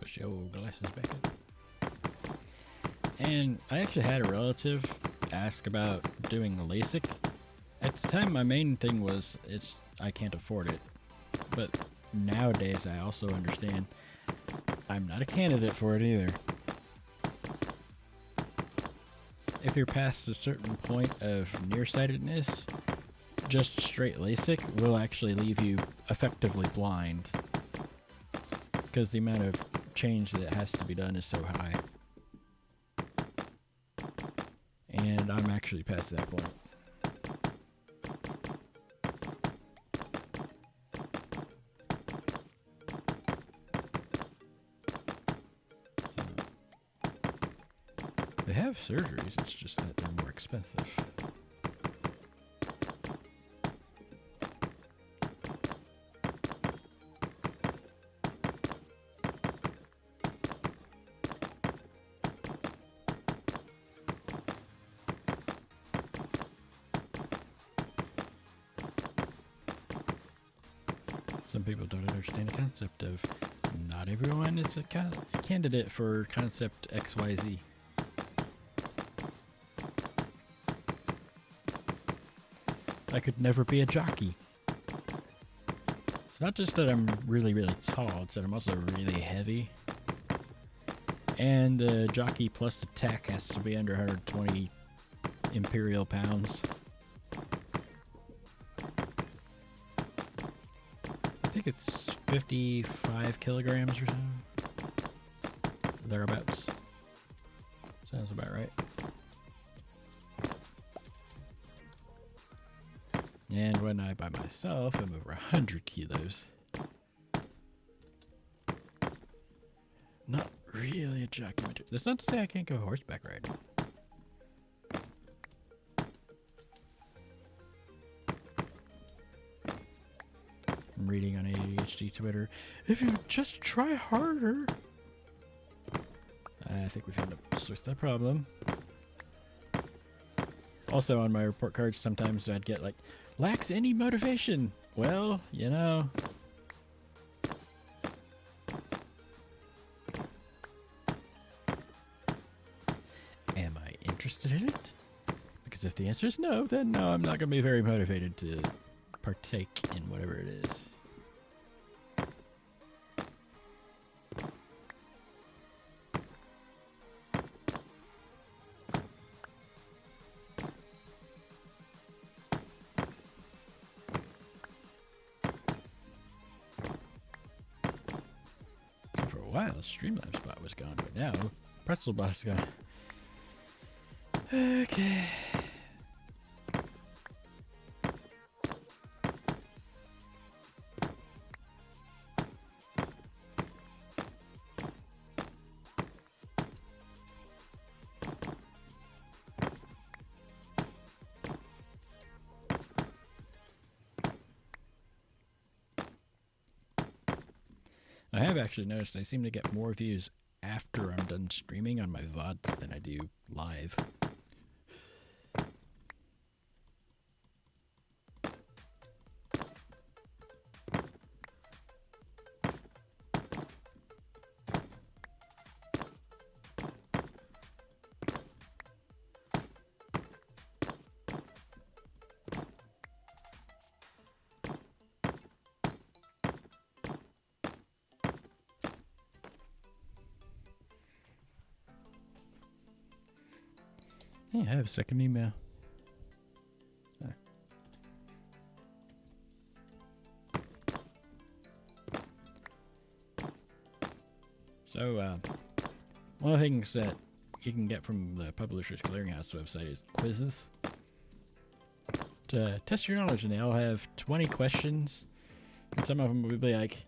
Push your glasses back up. And I actually had a relative ask about doing LASIK. At the time, my main thing was I can't afford it. But nowadays, I also understand I'm not a candidate for it either. If you're past a certain point of nearsightedness, just straight LASIK will actually leave you effectively blind. Because the amount of change that has to be done is so high. And I'm actually past that point. So, they have surgeries, it's just that they're more expensive. Some people don't understand the concept of not everyone is a candidate for concept XYZ. I could never be a jockey. It's not just that I'm really, really tall, it's that I'm also really heavy. And the jockey plus the tech has to be under 120 imperial pounds. I think it's 55 kilograms or so. Thereabouts. Sounds about right. And when I by myself am over 100 kilos. Not really a jockey material. That's not to say I can't go horseback riding. I'm reading on ADHD Twitter. If you just try harder. I think we found a source of that problem. Also on my report cards, sometimes I'd get like, lacks any motivation. Well, you know. Am I interested in it? Because if the answer is no, then no, I'm not going to be very motivated to partake in whatever it is. For a while, the Streamlabs bot was gone, but now Pretzel bot's gone. Okay. I have actually noticed I seem to get more views after I'm done streaming on my VODs than I do live. Hey, I have a second email. So, one of the things that you can get from the Publishers Clearinghouse website is quizzes. To test your knowledge, and they all have 20 questions. And some of them will be like,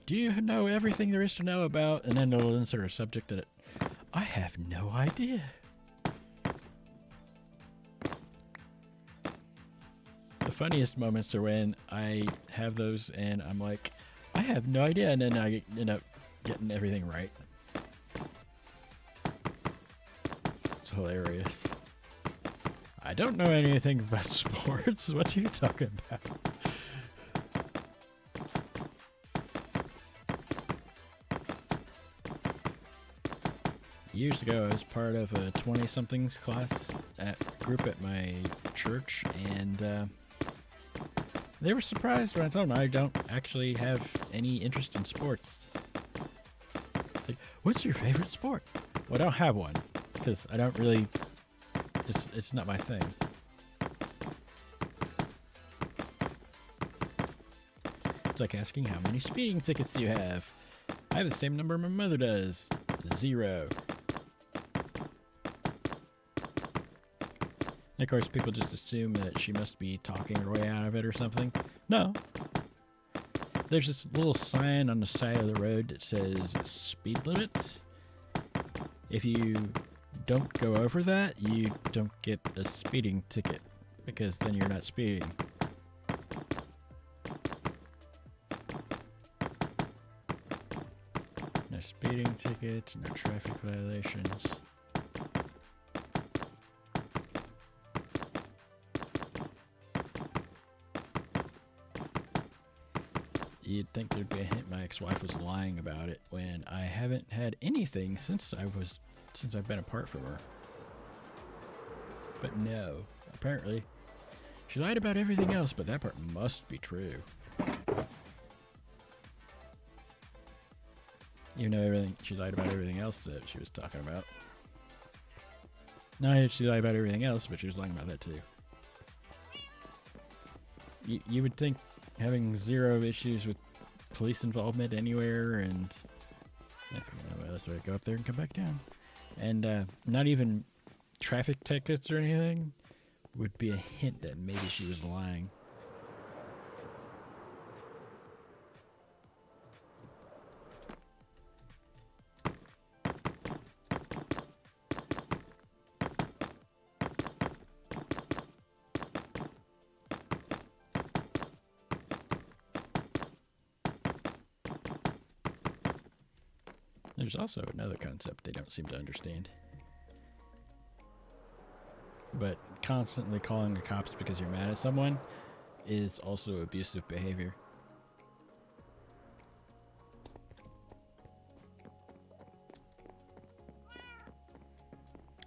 do you know everything there is to know about? And then they'll insert a subject in it. I have no idea. The funniest moments are when I have those and I'm like, I have no idea, and then I end up getting everything right. It's hilarious. I don't know anything about sports. What are you talking about? years ago, I was part of a 20-somethings class group at my church, and they were surprised when I told them I don't actually have any interest in sports. It's like, what's your favorite sport? Well, I don't have one, because I don't really, it's not my thing. It's like asking how many speeding tickets do you have? I have the same number my mother does. 0. And of course, people just assume that she must be talking her way out of it or something. No. There's this little sign on the side of the road that says speed limit. If you don't go over that, you don't get a speeding ticket, because then you're not speeding. No speeding tickets, no traffic violations. You'd think there'd be a hint my ex-wife was lying about it, when I haven't had anything since I've been apart from her. But no, apparently she lied about everything else, but that part must be true. You know, she lied about everything else that she was talking about. Not that she lied about everything else, but she was lying about that too. You would think having 0 issues with police involvement anywhere, and that's why I go up there and come back down, and not even traffic tickets or anything, would be a hint that maybe she was lying. There's also another concept they don't seem to understand. But constantly calling the cops because you're mad at someone is also abusive behavior.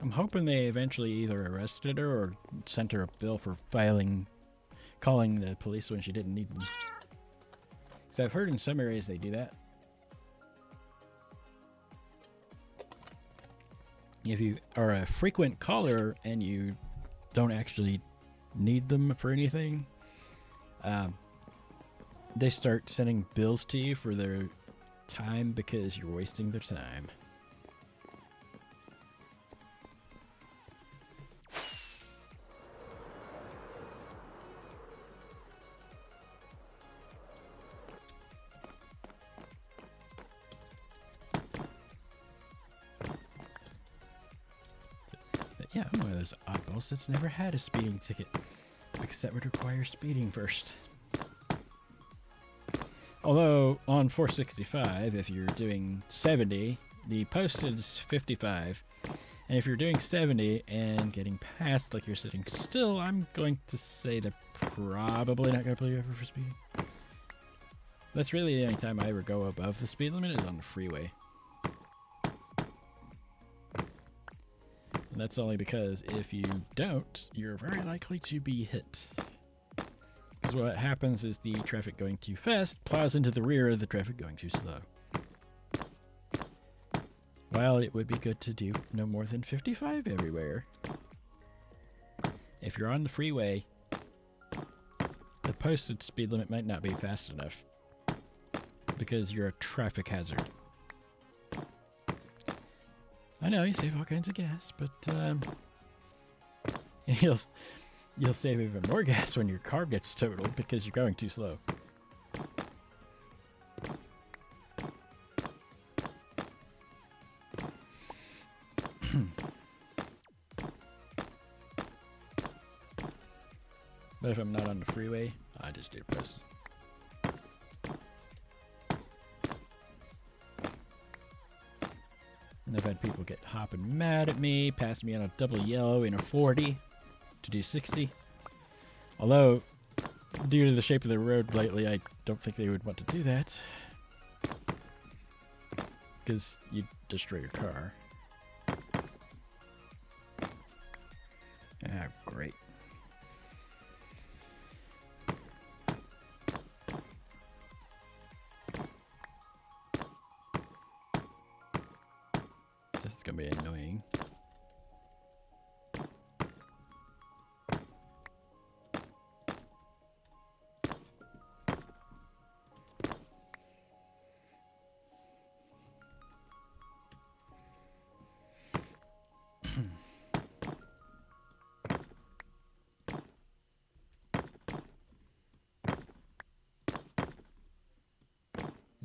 I'm hoping they eventually either arrested her or sent her a bill for calling the police when she didn't need them. Because I've heard in some areas they do that. If you are a frequent caller and you don't actually need them for anything, they start sending bills to you for their time because you're wasting their time. Yeah, I'm one of those oddballs that's never had a speeding ticket, because that would require speeding first. Although, on 465, if you're doing 70, the posted is 55. And if you're doing 70 and getting past like you're sitting still, I'm going to say they're probably not going to pull you over for speeding. That's really the only time I ever go above the speed limit is on the freeway. And that's only because if you don't, you're very likely to be hit. Because what happens is the traffic going too fast plows into the rear of the traffic going too slow. While it would be good to do no more than 55 everywhere, if you're on the freeway, the posted speed limit might not be fast enough because you're a traffic hazard. I know you save all kinds of gas, but you'll save even more gas when your car gets totaled because you're going too slow. But if I'm not on the freeway, I just do post. And I've had people get hopping mad at me, pass me on a double yellow in a 40 to do 60. Although, due to the shape of the road lately, I don't think they would want to do that. Because you'd destroy your car. gonna be annoying.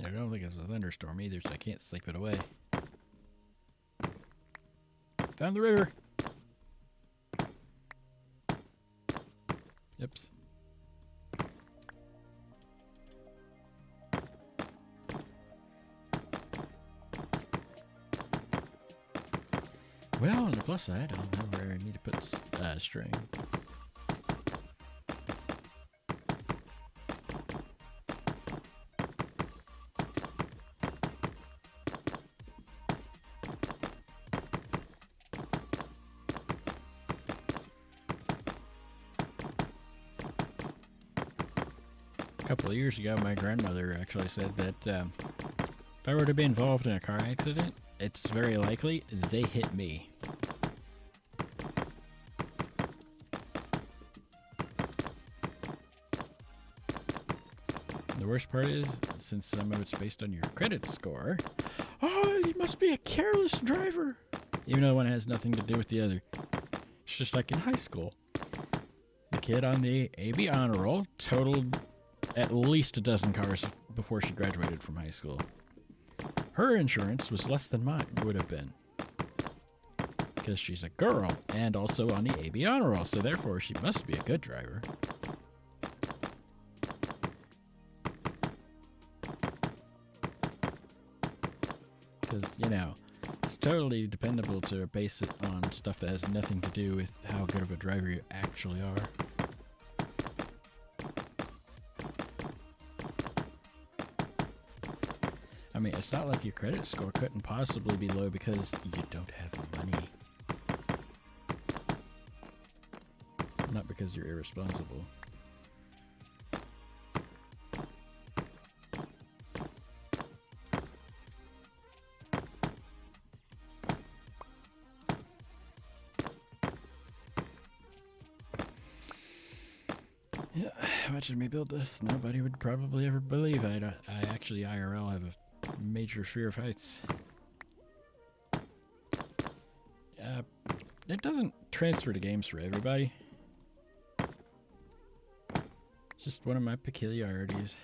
I don't think it's a thunderstorm either, so I can't sleep it away. Found the river. Oops. Well, on the plus side, I'll know where I need to put string. A couple of years ago, my grandmother actually said that if I were to be involved in a car accident, it's very likely they hit me. The worst part is, since some of it's based on your credit score, oh, you must be a careless driver. Even though one has nothing to do with the other. It's just like in high school. The kid on the AB honor roll totaled at least a dozen cars before she graduated from high school. Her insurance was less than mine would have been. Because she's a girl and also on the AB honor roll, so therefore she must be a good driver. Because, you know, it's totally dependable to base it on stuff that has nothing to do with how good of a driver you actually are. I mean, it's not like your credit score couldn't possibly be low because you don't have money. Not because you're irresponsible. Yeah, watching me build this, nobody would probably ever believe I actually IRL have a major fear of heights. It doesn't transfer to games for everybody. It's just one of my peculiarities.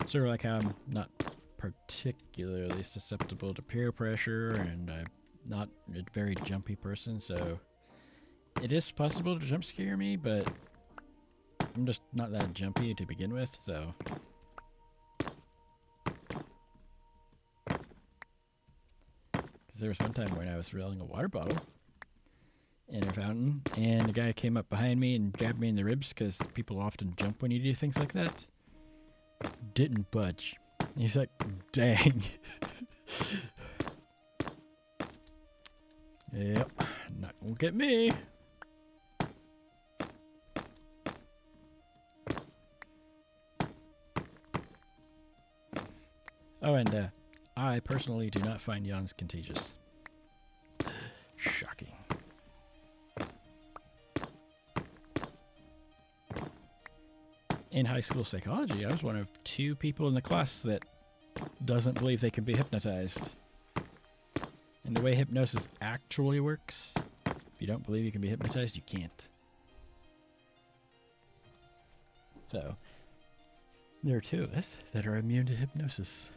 Sort of like how I'm not particularly susceptible to peer pressure, and I'm not a very jumpy person, so it is possible to jump scare me, but I'm just not that jumpy to begin with, so. Because there was one time when I was filling a water bottle in a fountain, and a guy came up behind me and jabbed me in the ribs, because people often jump when you do things like that. Didn't budge. He's like, dang. Yep, not gonna get me. Oh, and I personally do not find yawns contagious. Shocking. In high school psychology, I was one of 2 people in the class that doesn't believe they can be hypnotized. And the way hypnosis actually works, if you don't believe you can be hypnotized, you can't. So, there are 2 of us that are immune to hypnosis.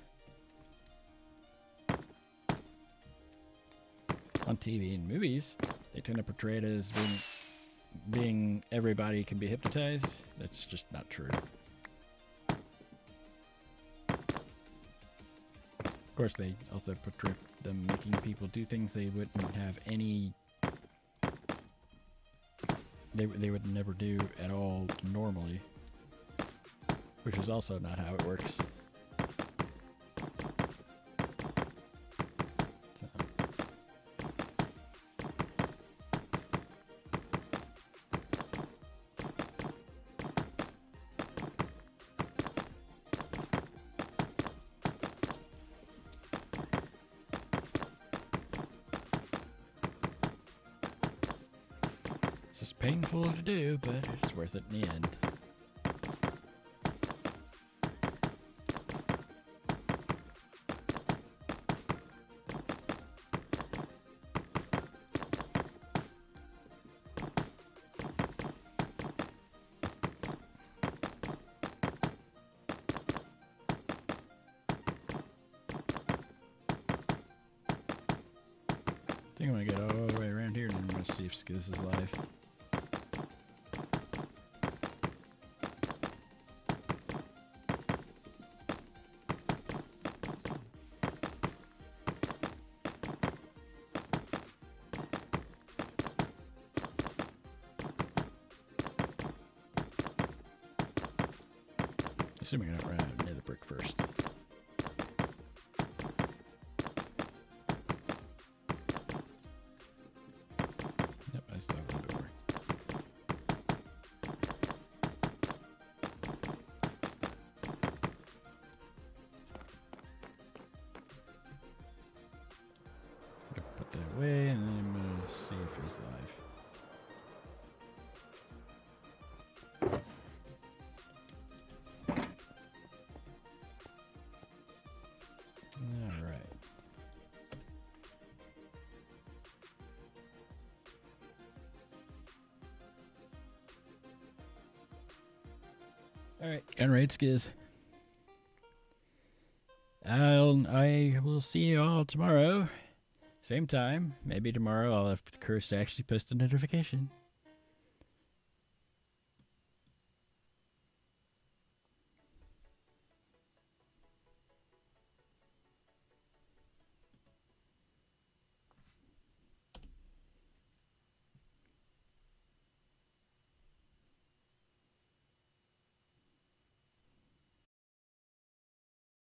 On TV and movies, they tend to portray it as being everybody can be hypnotized. That's just not true. Of course, they also portray them making people do things they wouldn't have any... They would never do at all normally. Which is also not how it works. painful to do, but it's worth it in the end. I think I'm gonna get all the way around here and I'm gonna see if Skiz is live. Assuming I don't run out of nether brick first. Yep, I still have a little bit more. I'm gonna put that away and then I'm gonna see if he's live. Alright. Alright, gun raid Skiz. I will see you all tomorrow. Same time. Maybe tomorrow I'll have the curse to actually post a notification.